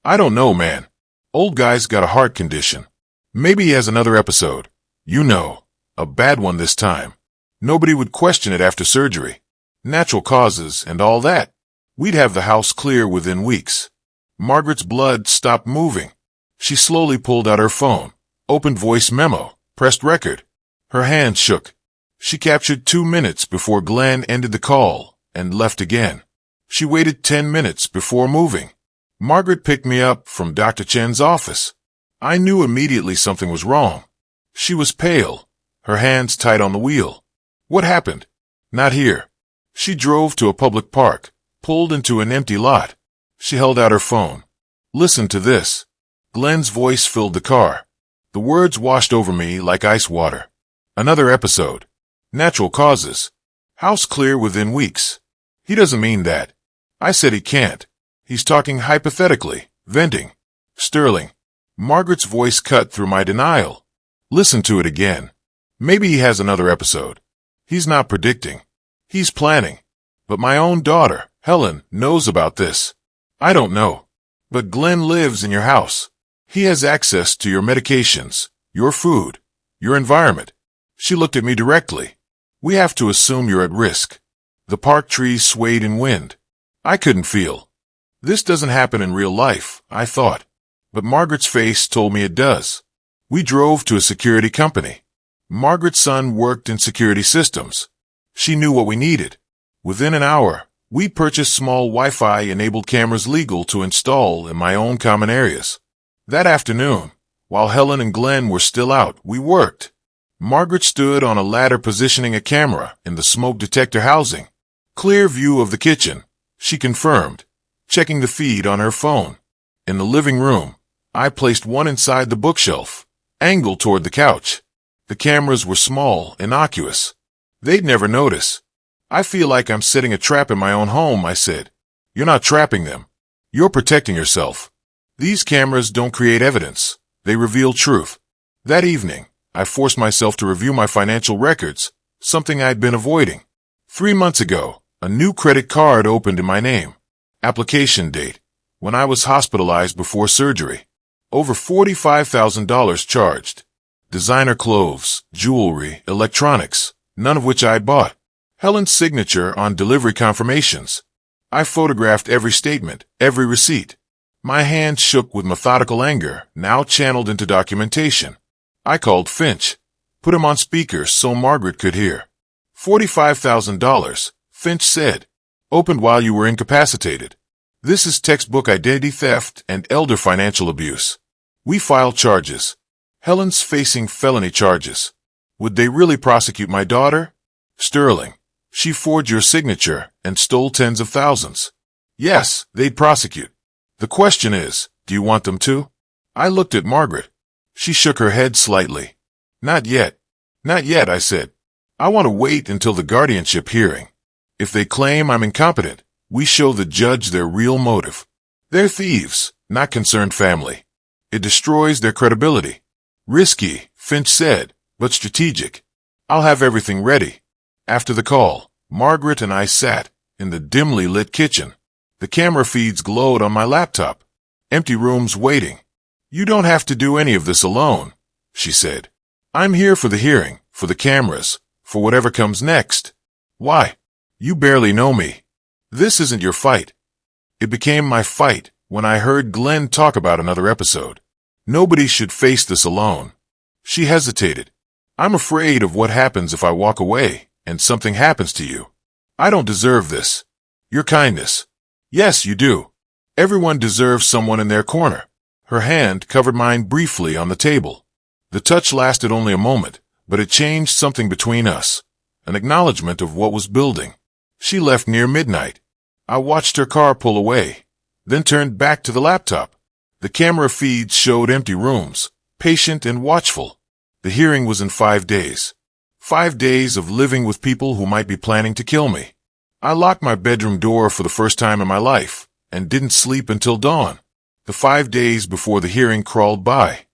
I don't know, man. Old guy's got a heart condition. Maybe he has another episode. You know, a bad one this time. Nobody would question it after surgery. Natural causes and all that. We'd have the house clear within weeks. Margaret's blood stopped moving. She slowly pulled out her phone, opened voice memo, pressed record. Her hand shook. She captured 2 minutes before Glenn ended the call and left again. She waited 10 minutes before moving. Margaret picked me up from Dr. Chen's office. I knew immediately something was wrong. She was pale, her hands tight on the wheel. What happened? Not here. She drove to a public park, pulled into an empty lot. She held out her phone. Listen to this. Glenn's voice filled the car. The words washed over me like ice water. Another episode. Natural causes. House clear within weeks. He doesn't mean that. I said he can't. He's talking hypothetically, venting. Sterling. Margaret's voice cut through my denial. Listen to it again. Maybe he has another episode. He's not predicting. He's planning. But my own daughter, Helen, knows about this. I don't know. But Glenn lives in your house. He has access to your medications, your food, your environment. She looked at me directly. We have to assume you're at risk. The park trees swayed in wind. I couldn't feel. This doesn't happen in real life, I thought. But Margaret's face told me it does. We drove to a security company. Margaret's son worked in security systems. She knew what we needed. Within an hour, we purchased small Wi-Fi-enabled cameras legal to install in my own common areas. That afternoon, while Helen and Glenn were still out, we worked. Margaret stood on a ladder positioning a camera in the smoke detector housing. Clear view of the kitchen, she confirmed, checking the feed on her phone. In the living room, I placed one inside the bookshelf, angled toward the couch. The cameras were small, innocuous. They'd never notice. I feel like I'm setting a trap in my own home, I said. You're not trapping them. You're protecting yourself. These cameras don't create evidence. They reveal truth. That evening, I forced myself to review my financial records, something I'd been avoiding. 3 months ago, a new credit card opened in my name. Application date. When I was hospitalized before surgery. Over $45,000 charged. Designer clothes, jewelry, electronics, none of which I'd bought. Helen's signature on delivery confirmations. I photographed every statement, every receipt. My hand shook with methodical anger, now channeled into documentation. I called Finch, put him on speaker so Margaret could hear. $45,000, Finch said. Opened while you were incapacitated. This is textbook identity theft and elder financial abuse. We filed charges. Helen's facing felony charges. Would they really prosecute my daughter? Sterling. She forged your signature and stole tens of thousands. Yes, they'd prosecute. The question is, do you want them to? I looked at Margaret. She shook her head slightly. Not yet. Not yet, I said. I want to wait until the guardianship hearing. If they claim I'm incompetent, we show the judge their real motive. They're thieves, not concerned family. It destroys their credibility. Risky, Finch said, but strategic. I'll have everything ready. After the call, Margaret and I sat in the dimly lit kitchen. The camera feeds glowed on my laptop. Empty rooms waiting. You don't have to do any of this alone, she said. I'm here for the hearing, for the cameras, for whatever comes next. Why? You barely know me. This isn't your fight. It became my fight when I heard Glenn talk about another episode. Nobody should face this alone. She hesitated. I'm afraid of what happens if I walk away and something happens to you. I don't deserve this. Your kindness. Yes, you do. Everyone deserves someone in their corner. Her hand covered mine briefly on the table. The touch lasted only a moment, but it changed something between us, an acknowledgement of what was building. She left near midnight. I watched her car pull away, then turned back to the laptop. The camera feeds showed empty rooms, patient and watchful. The hearing was in 5 days. 5 days of living with people who might be planning to kill me. I locked my bedroom door for the first time in my life and didn't sleep until dawn. The 5 days before the hearing crawled by.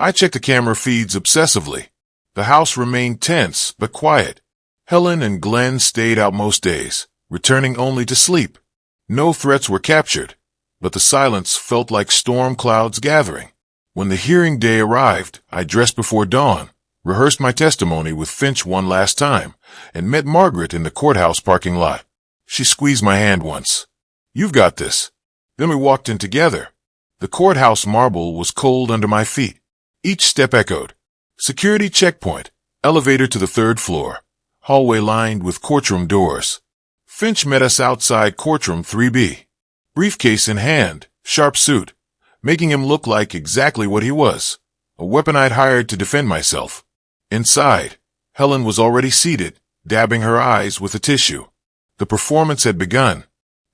I checked the camera feeds obsessively. The house remained tense but quiet. Helen and Glenn stayed out most days, returning only to sleep. No threats were captured, but the silence felt like storm clouds gathering. When the hearing day arrived, I dressed before dawn, rehearsed my testimony with Finch one last time, and met Margaret in the courthouse parking lot. She squeezed my hand once. "You've got this." Then we walked in together. The courthouse marble was cold under my feet. Each step echoed. Security checkpoint, elevator to the 3rd floor, hallway lined with courtroom doors. Finch met us outside courtroom 3B. Briefcase in hand, sharp suit, making him look like exactly what he was, a weapon I'd hired to defend myself. Inside, Helen was already seated, dabbing her eyes with a tissue. The performance had begun.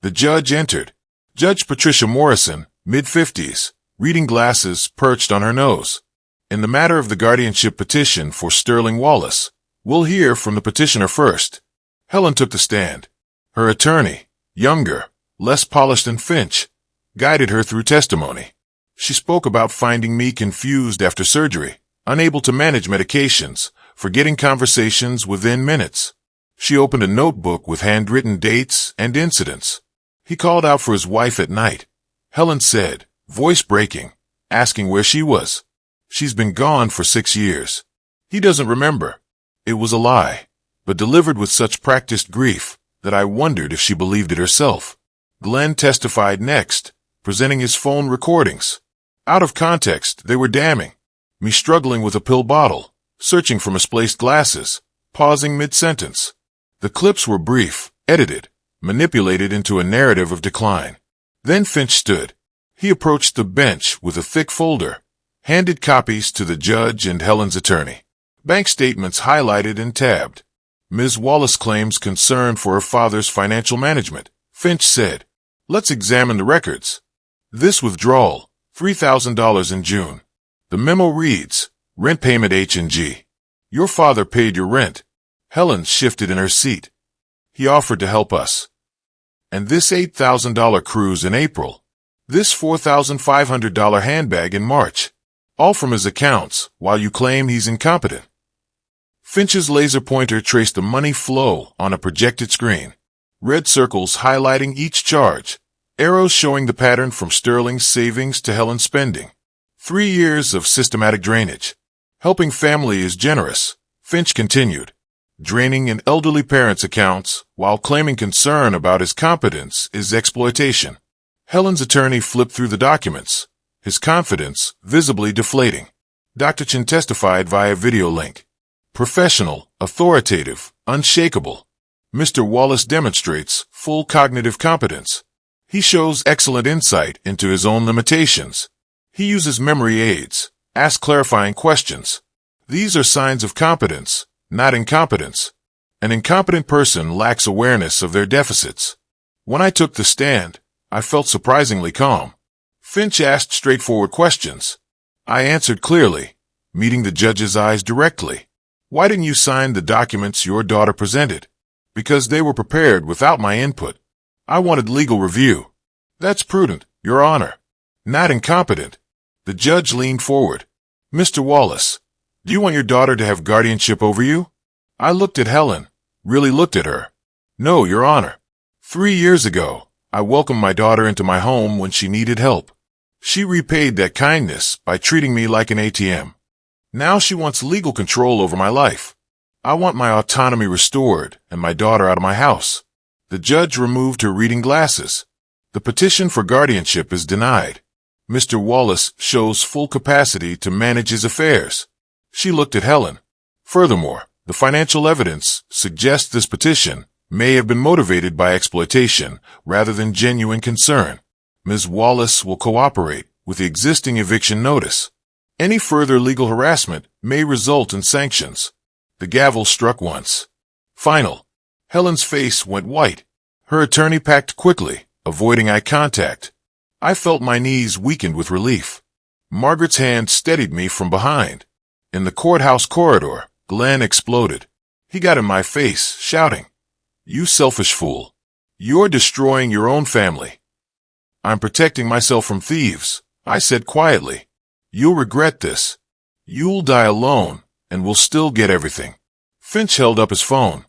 The judge entered. Judge Patricia Morrison, mid-50s, reading glasses perched on her nose. In the matter of the guardianship petition for Sterling Wallace, we'll hear from the petitioner first. Helen took the stand. Her attorney, younger, less polished than Finch, guided her through testimony. She spoke about finding me confused after surgery, unable to manage medications, forgetting conversations within minutes. She opened a notebook with handwritten dates and incidents. He called out for his wife at night. Helen said, voice breaking, asking where she was. "She's been gone for 6 years. He doesn't remember." It was a lie, but delivered with such practiced grief that I wondered if she believed it herself. Glenn testified next, presenting his phone recordings. Out of context, they were damning. Me struggling with a pill bottle, searching for misplaced glasses, pausing mid-sentence. The clips were brief, edited, manipulated into a narrative of decline. Then Finch stood. He approached the bench with a thick folder, handed copies to the judge and Helen's attorney. Bank statements highlighted and tabbed. Ms. Wallace claims concern for her father's financial management. Finch said, "Let's examine the records." This withdrawal, $3,000 in June. The memo reads, rent payment H&G. Your father paid your rent. Helen shifted in her seat. He offered to help us. And this $8,000 cruise in April. This $4,500 handbag in March. All from his accounts, while you claim he's incompetent. Finch's laser pointer traced the money flow on a projected screen. Red circles highlighting each charge. Arrows showing the pattern from Sterling's savings to Helen's spending. 3 years of systematic drainage. Helping family is generous, Finch continued. Draining an elderly parent's accounts while claiming concern about his competence is exploitation. Helen's attorney flipped through the documents, his confidence visibly deflating. Dr. Chin testified via video link. Professional, authoritative, unshakable. Mr. Wallace demonstrates full cognitive competence. He shows excellent insight into his own limitations. He uses memory aids, asks clarifying questions. These are signs of competence, not incompetence. An incompetent person lacks awareness of their deficits. When I took the stand, I felt surprisingly calm. Finch asked straightforward questions. I answered clearly, meeting the judge's eyes directly. Why didn't you sign the documents your daughter presented? Because they were prepared without my input. I wanted legal review. That's prudent, Your Honor. Not incompetent. The judge leaned forward. Mr. Wallace, do you want your daughter to have guardianship over you? I looked at Helen, really looked at her. No, Your Honor. 3 years ago, I welcomed my daughter into my home when she needed help. She repaid that kindness by treating me like an ATM. Now she wants legal control over my life. I want my autonomy restored and my daughter out of my house. The judge removed her reading glasses. The petition for guardianship is denied. Mr. Wallace shows full capacity to manage his affairs. She looked at Helen. Furthermore, the financial evidence suggests this petition may have been motivated by exploitation rather than genuine concern. Ms. Wallace will cooperate with the existing eviction notice. Any further legal harassment may result in sanctions. The gavel struck once. Final. Helen's face went white. Her attorney packed quickly, avoiding eye contact. I felt my knees weakened with relief. Margaret's hand steadied me from behind. In the courthouse corridor, Glenn exploded. He got in my face, shouting, "You selfish fool. You're destroying your own family." "I'm protecting myself from thieves," I said quietly. "You'll regret this. You'll die alone, and we'll still get everything." Finch held up his phone.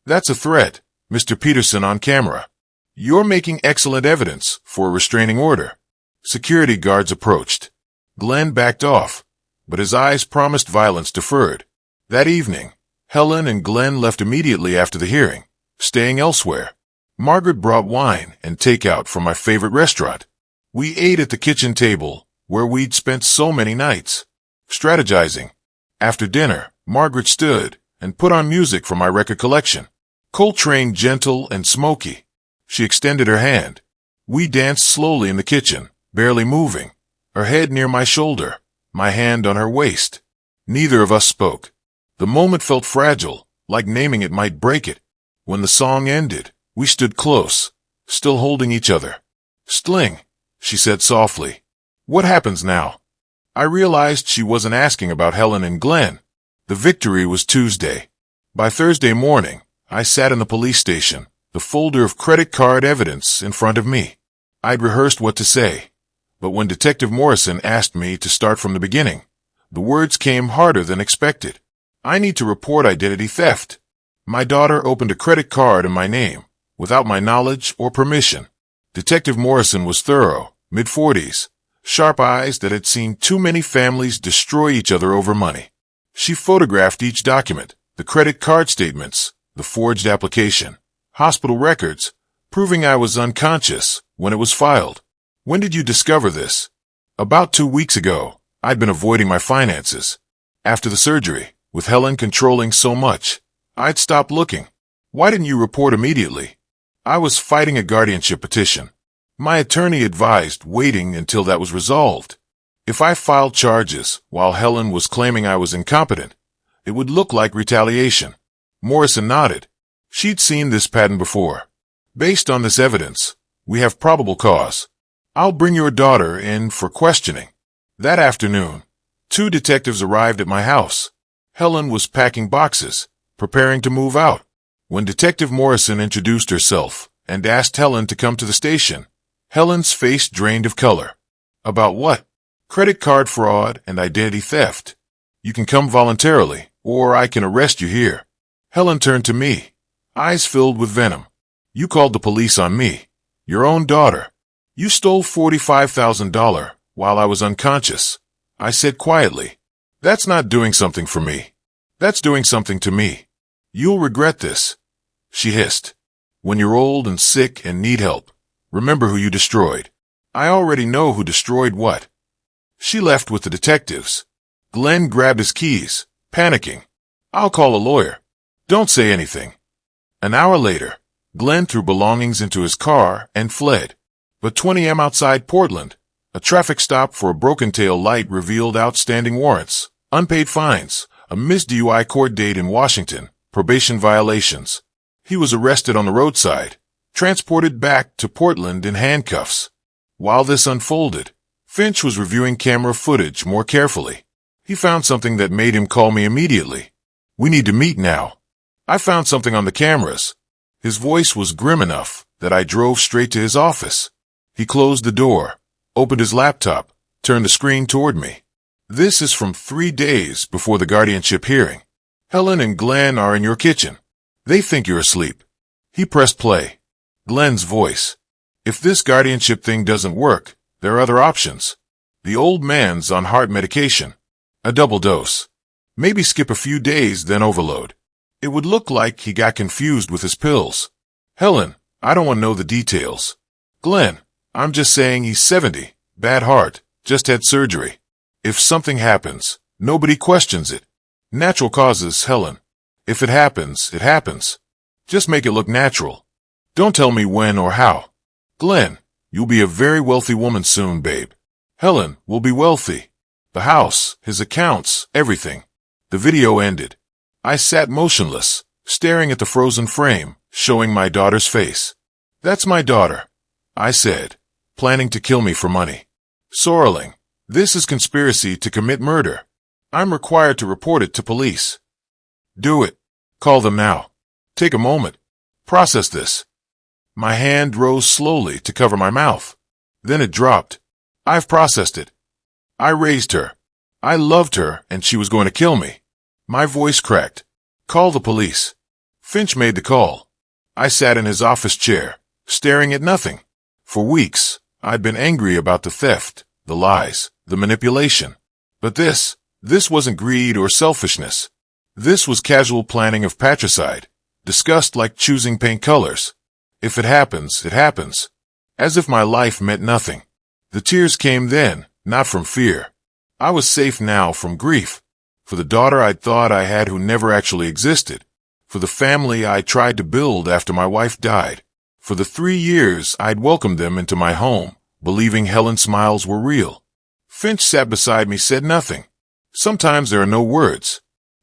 "That's a threat, Mr. Peterson on camera. You're making excellent evidence for a restraining order." Security guards approached. Glenn backed off, but his eyes promised violence deferred. That evening, Helen and Glenn left immediately after the hearing, staying elsewhere. Margaret brought wine and takeout from my favorite restaurant. We ate at the kitchen table, where we'd spent so many nights, strategizing. After dinner, Margaret stood and put on music from my record collection. Coltrane, gentle and smoky. She extended her hand. We danced slowly in the kitchen, barely moving, her head near my shoulder, my hand on her waist. Neither of us spoke. The moment felt fragile, like naming it might break it. When the song ended, we stood close, still holding each other. "Stling," she said softly. "What happens now?" I realized she wasn't asking about Helen and Glenn. The victory was Tuesday. By Thursday morning, I sat in the police station, the folder of credit card evidence in front of me. I'd rehearsed what to say, but when Detective Morrison asked me to start from the beginning, the words came harder than expected. I need to report identity theft. My daughter opened a credit card in my name, without my knowledge or permission. Detective Morrison was thorough, mid-40s, sharp eyes that had seen too many families destroy each other over money. She photographed each document, the credit card statements, the forged application, hospital records, proving I was unconscious when it was filed. "When did you discover this?" "About 2 weeks ago. I'd been avoiding my finances. After the surgery, with Helen controlling so much, I'd stopped looking." "Why didn't you report immediately?" "I was fighting a guardianship petition. My attorney advised waiting until that was resolved. If I filed charges while Helen was claiming I was incompetent, it would look like retaliation." Morrison nodded. She'd seen this pattern before. "Based on this evidence, we have probable cause. I'll bring your daughter in for questioning." That afternoon, 2 detectives arrived at my house. Helen was packing boxes, preparing to move out. When Detective Morrison introduced herself and asked Helen to come to the station, Helen's face drained of color. "About what?" "Credit card fraud and identity theft. You can come voluntarily, or I can arrest you here." Helen turned to me, eyes filled with venom. "You called the police on me, your own daughter. You stole $45,000 while I was unconscious." I said quietly, "That's not doing something for me. That's doing something to me. You'll regret this." She hissed, "When you're old and sick and need help, remember who you destroyed." "I already know who destroyed what." She left with the detectives. Glenn grabbed his keys, panicking. "I'll call a lawyer." "Don't say anything." An hour later, Glenn threw belongings into his car and fled. But 20 a.m. outside Portland, a traffic stop for a broken tail light revealed outstanding warrants, unpaid fines, a missed DUI court date in Washington, probation violations. He was arrested on the roadside, transported back to Portland in handcuffs. While this unfolded, Finch was reviewing camera footage more carefully. He found something that made him call me immediately. "We need to meet now. I found something on the cameras." His voice was grim enough that I drove straight to his office. He closed the door, opened his laptop, turned the screen toward me. "This is from 3 days before the guardianship hearing. Helen and Glenn are in your kitchen. They think you're asleep." He pressed play. Glenn's voice. "If this guardianship thing doesn't work, there are other options. The old man's on heart medication. A double dose. Maybe skip a few days, then overload." It would look like he got confused with his pills. "Helen, I don't want to know the details." "Glenn, I'm just saying he's 70, bad heart, just had surgery. If something happens, nobody questions it. Natural causes, Helen. If it happens, it happens. Just make it look natural. Don't tell me when or how." "Glenn, you'll be a very wealthy woman soon, babe." "Helen will be wealthy. The house, his accounts, everything." The video ended. I sat motionless, staring at the frozen frame, showing my daughter's face. "That's my daughter," I said, "planning to kill me for money. Sorrelling, this is conspiracy to commit murder. I'm required to report it to police." "Do it. Call them now. Take a moment. Process this." My hand rose slowly to cover my mouth. Then it dropped. "I've processed it. I raised her. I loved her, and she was going to kill me." My voice cracked. "Call the police." Finch made the call. I sat in his office chair, staring at nothing. For weeks, I'd been angry about the theft, the lies, the manipulation. But this wasn't greed or selfishness. This was casual planning of patricide, discussed like choosing paint colors. If it happens, it happens. As if my life meant nothing. The tears came then, not from fear. I was safe now from grief. For the daughter I'd thought I had who never actually existed. For the family I tried to build after my wife died. For the 3 years I'd welcomed them into my home, believing Helen's smiles were real. Finch sat beside me, said nothing. Sometimes there are no words.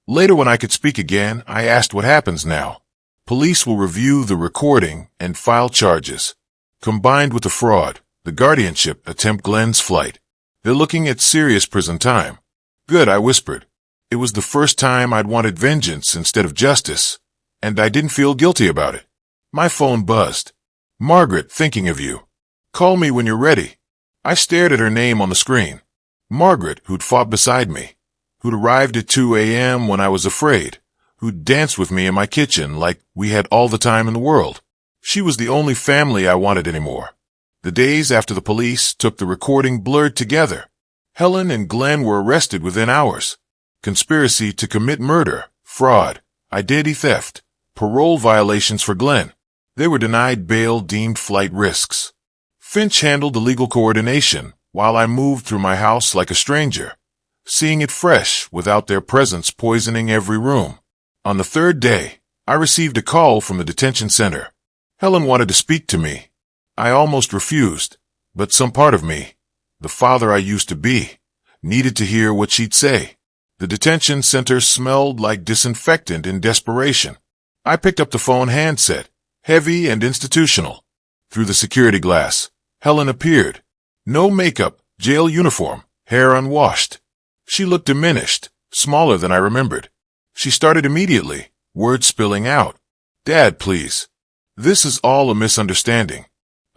Later, when I could speak again, I asked what happens now. Police will review the recording and file charges. Combined with the fraud, the guardianship attempt, Glenn's flight. They're looking at serious prison time. "Good," I whispered. It was the first time I'd wanted vengeance instead of justice, and I didn't feel guilty about it. My phone buzzed. "Margaret, thinking of you. Call me when you're ready." I stared at her name on the screen. Margaret, who'd fought beside me, who'd arrived at 2 a.m. when I was afraid, who'd danced with me in my kitchen like we had all the time in the world. She was the only family I wanted anymore. The days after the police took the recording blurred together. Helen and Glenn were arrested within hours. Conspiracy to commit murder, fraud, identity theft, parole violations for Glenn. They were denied bail, deemed flight risks. Finch handled the legal coordination while I moved through my house like a stranger, seeing it fresh without their presence poisoning every room. On the 3rd day, I received a call from the detention center. Helen wanted to speak to me. I almost refused, but some part of me, the father I used to be, needed to hear what she'd say. The detention center smelled like disinfectant in desperation. I picked up the phone handset, heavy and institutional. Through the security glass, Helen appeared. No makeup, jail uniform, hair unwashed. She looked diminished, smaller than I remembered. She started immediately, words spilling out. "Dad, please. This is all a misunderstanding.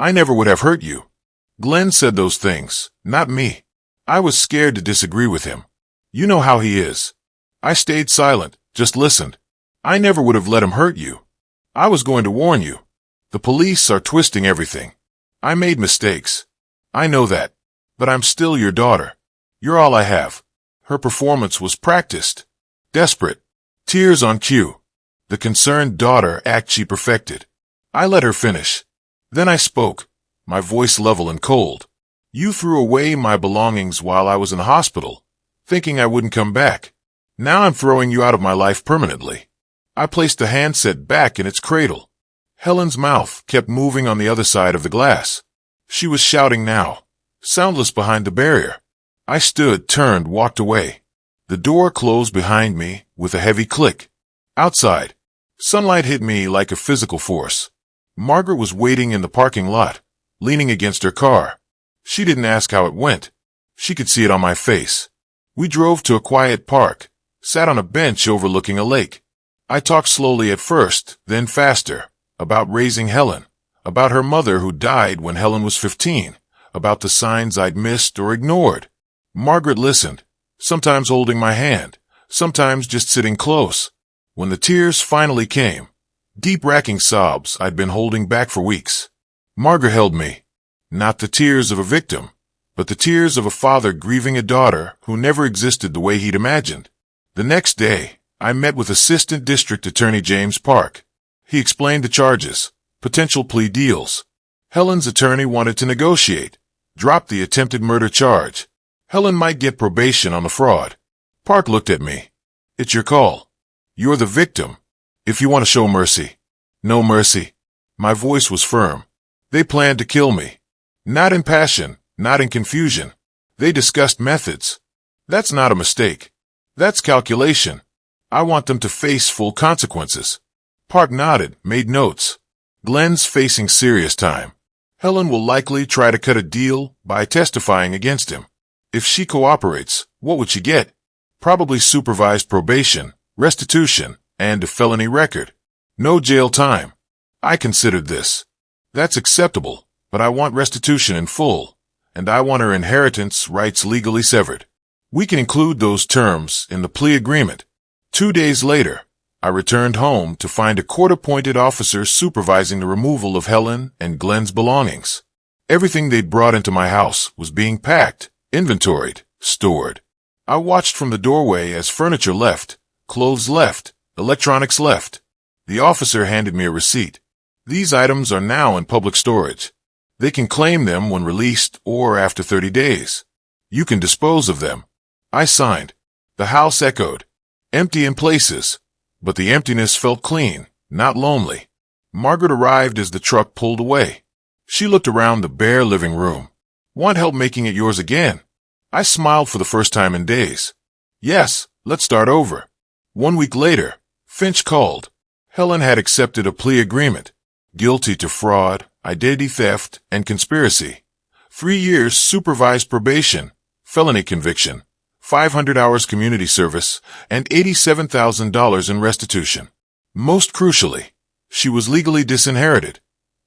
I never would have hurt you. Glenn said those things, not me. I was scared to disagree with him. You know how he is." I stayed silent, just listened. "I never would have let him hurt you. I was going to warn you. The police are twisting everything. I made mistakes. I know that. But I'm still your daughter. You're all I have." Her performance was practiced. Desperate. Tears on cue. The concerned daughter act she perfected. I let her finish. Then I spoke, my voice level and cold. "You threw away my belongings while I was in the hospital, thinking I wouldn't come back. Now I'm throwing you out of my life permanently." I placed the handset back in its cradle. Helen's mouth kept moving on the other side of the glass. She was shouting now, soundless behind the barrier. I stood, turned, walked away. The door closed behind me with a heavy click. Outside, sunlight hit me like a physical force. Margaret was waiting in the parking lot, leaning against her car. She didn't ask how it went. She could see it on my face. We drove to a quiet park, sat on a bench overlooking a lake. I talked slowly at first, then faster, about raising Helen, about her mother who died when Helen was 15, about the signs I'd missed or ignored. Margaret listened, sometimes holding my hand, sometimes just sitting close. When the tears finally came, deep racking sobs I'd been holding back for weeks, Margaret held me. Not the tears of a victim, but the tears of a father grieving a daughter who never existed the way he'd imagined. The next day, I met with Assistant District Attorney James Park. He explained the charges, potential plea deals. Helen's attorney wanted to negotiate, drop the attempted murder charge. Helen might get probation on the fraud. Park looked at me. "It's your call. You're the victim. If you want to show mercy." "No mercy." My voice was firm. "They planned to kill me. Not in passion, not in confusion. They discussed methods. That's not a mistake. That's calculation." I want them to face full consequences. Park nodded, made notes. Glenn's facing serious time. Helen will likely try to cut a deal by testifying against him. If she cooperates, what would she get? Probably supervised probation, restitution, and a felony record. No jail time. I considered this. That's acceptable, but I want restitution in full, and I want her inheritance rights legally severed. We can include those terms in the plea agreement. 2 days later, I returned home to find a court-appointed officer supervising the removal of Helen and Glenn's belongings. Everything they'd brought into my house was being packed, inventoried, stored. I watched from the doorway as furniture left, clothes left, electronics left. The officer handed me a receipt. These items are now in public storage. They can claim them when released or after 30 days. You can dispose of them. I signed. The house echoed. Empty in places. But the emptiness felt clean, not lonely. Margaret arrived as the truck pulled away. She looked around the bare living room. Want help making it yours again? I smiled for the first time in days. Yes, let's start over. 1 week later, Finch called. Helen had accepted a plea agreement. Guilty to fraud, identity theft, and conspiracy. 3 years supervised probation, felony conviction. 500 hours community service, and $87,000 in restitution. Most crucially, she was legally disinherited,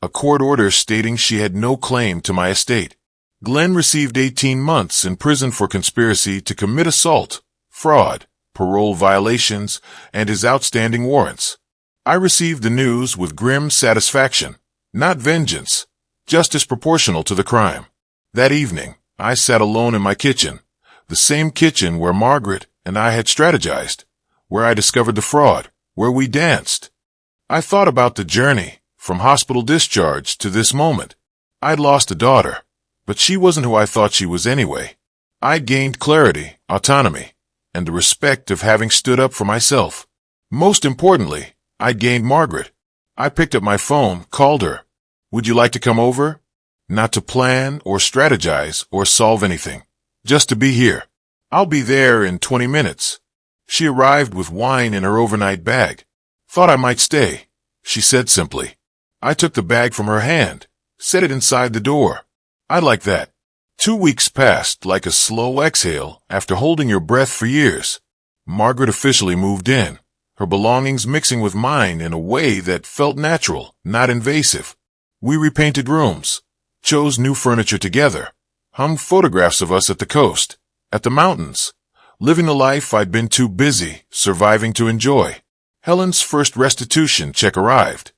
a court order stating she had no claim to my estate. Glenn received 18 months in prison for conspiracy to commit assault, fraud, parole violations, and his outstanding warrants. I received the news with grim satisfaction, not vengeance, justice proportional to the crime. That evening, I sat alone in my kitchen. The same kitchen where Margaret and I had strategized, where I discovered the fraud, where we danced. I thought about the journey, from hospital discharge to this moment. I'd lost a daughter, but she wasn't who I thought she was anyway. I'd gained clarity, autonomy, and the respect of having stood up for myself. Most importantly, I'd gained Margaret. I picked up my phone, called her. Would you like to come over? Not to plan or strategize or solve anything. Just to be here. I'll be there in 20 minutes. She arrived with wine in her overnight bag. Thought I might stay, she said simply. I took the bag from her hand, set it inside the door. I like that. 2 weeks passed like a slow exhale after holding your breath for years. Margaret officially moved in, her belongings mixing with mine in a way that felt natural, not invasive. We repainted rooms, chose new furniture together, hung photographs of us at the coast, at the mountains, living the life I'd been too busy surviving to enjoy. Helen's first restitution check arrived.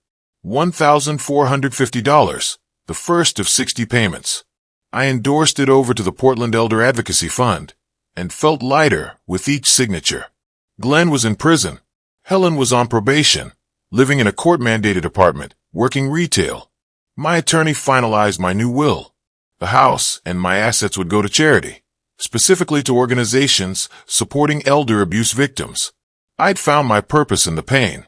$1,450, the first of 60 payments. I endorsed it over to the Portland Elder Advocacy Fund, and felt lighter with each signature. Glenn was in prison. Helen was on probation, living in a court-mandated apartment, working retail. My attorney finalized my new will. The house and my assets would go to charity, specifically to organizations supporting elder abuse victims. I'd found my purpose in the pain.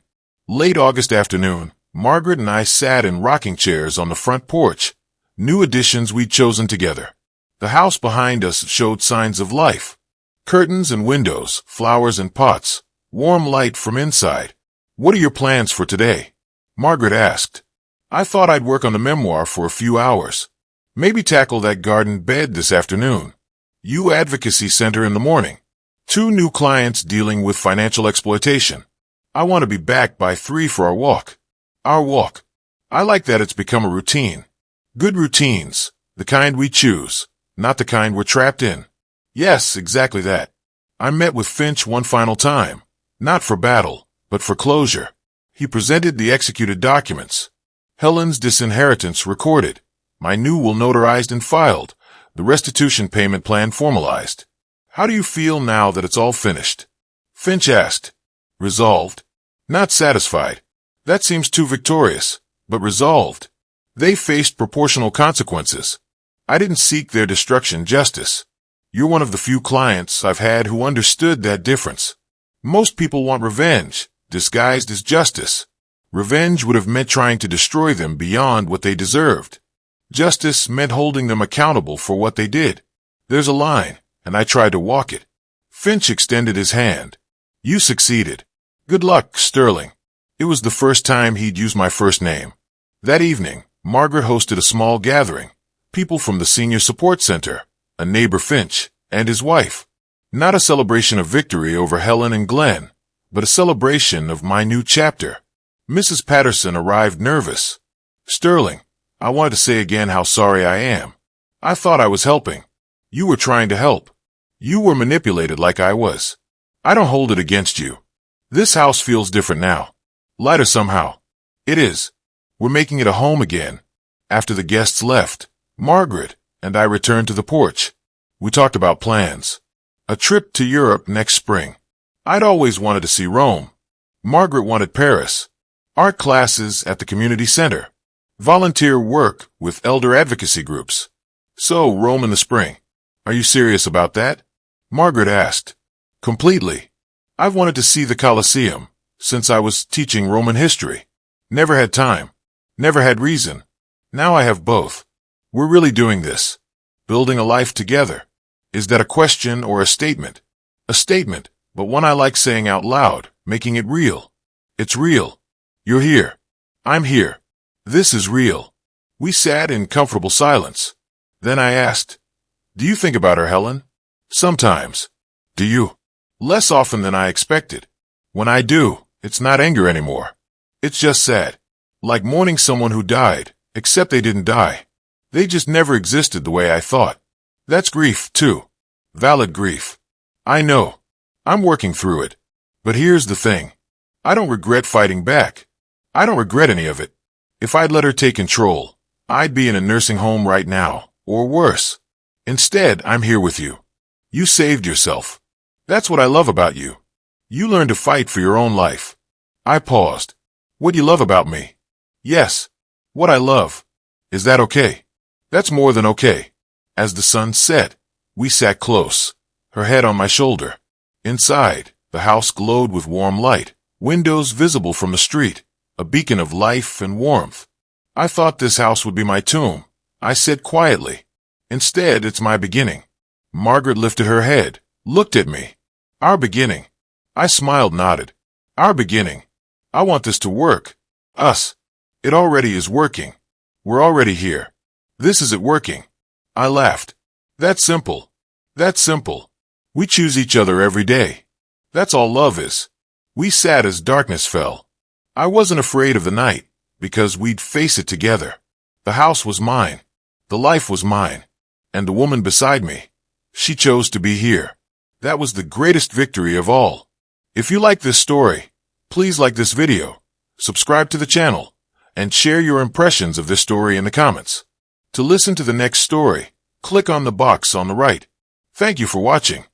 Late August afternoon, Margaret and I sat in rocking chairs on the front porch, new additions we'd chosen together. The house behind us showed signs of life. Curtains and windows, flowers and pots, warm light from inside. What are your plans for today? Margaret asked. I thought I'd work on the memoir for a few hours. Maybe tackle that garden bed this afternoon. Advocacy Center in the morning. 2 new clients dealing with financial exploitation. I want to be back by 3 for our walk. Our walk. I like that it's become a routine. Good routines, the kind we choose, not the kind we're trapped in. Yes, exactly that. I met with Finch one final time, not for battle, but for closure. He presented the executed documents. Helen's disinheritance recorded. My new will notarized and filed. The restitution payment plan formalized. How do you feel now that it's all finished? Finch asked. Resolved. Not satisfied. That seems too victorious, but resolved. They faced proportional consequences. I didn't seek their destruction justice. You're one of the few clients I've had who understood that difference. Most people want revenge, disguised as justice. Revenge would have meant trying to destroy them beyond what they deserved. Justice meant holding them accountable for what they did. There's a line, and I tried to walk it. Finch extended his hand. You succeeded. Good luck, Sterling. It was the first time he'd used my first name. That evening, Margaret hosted a small gathering. People from the senior support center, a neighbor Finch, and his wife. Not a celebration of victory over Helen and Glenn, but a celebration of my new chapter. Mrs. Patterson arrived nervous. Sterling, I wanted to say again how sorry I am. I thought I was helping. You were trying to help. You were manipulated like I was. I don't hold it against you. This house feels different now. Lighter somehow. It is. We're making it a home again. After the guests left, Margaret and I returned to the porch. We talked about plans. A trip to Europe next spring. I'd always wanted to see Rome. Margaret wanted Paris. Art classes at the community center. Volunteer work with elder advocacy groups. So, Rome in the spring. Are you serious about that? Margaret asked. Completely. I've wanted to see the Colosseum since I was teaching Roman history. Never had time. Never had reason. Now I have both. We're really doing this. Building a life together. Is that a question or a statement? A statement, but one I like saying out loud, making it real. It's real. You're here. I'm here. This is real. We sat in comfortable silence. Then I asked, do you think about her, Helen? Sometimes. Do you? Less often than I expected. When I do, it's not anger anymore. It's just sad. Like mourning someone who died, except they didn't die. They just never existed the way I thought. That's grief, too. Valid grief. I know. I'm working through it. But here's the thing. I don't regret fighting back. I don't regret any of it. If I'd let her take control, I'd be in a nursing home right now, or worse. Instead, I'm here with you. You saved yourself. That's what I love about you. You learned to fight for your own life. I paused. What do you love about me? Yes. What I love. Is that okay? That's more than okay. As the sun set, we sat close, her head on my shoulder. Inside, the house glowed with warm light, windows visible from the street, a beacon of life and warmth. I thought this house would be my tomb, I said quietly. Instead, it's my beginning. Margaret lifted her head, looked at me. Our beginning. I smiled, nodded. Our beginning. I want this to work. Us. It already is working. We're already here. This is it working. I laughed. That's simple. That's simple. We choose each other every day. That's all love is. We sat as darkness fell. I wasn't afraid of the night, because we'd face it together. The house was mine. The life was mine. And the woman beside me. She chose to be here. That was the greatest victory of all. If you like this story, please like this video, subscribe to the channel, and share your impressions of this story in the comments. To listen to the next story, click on the box on the right. Thank you for watching.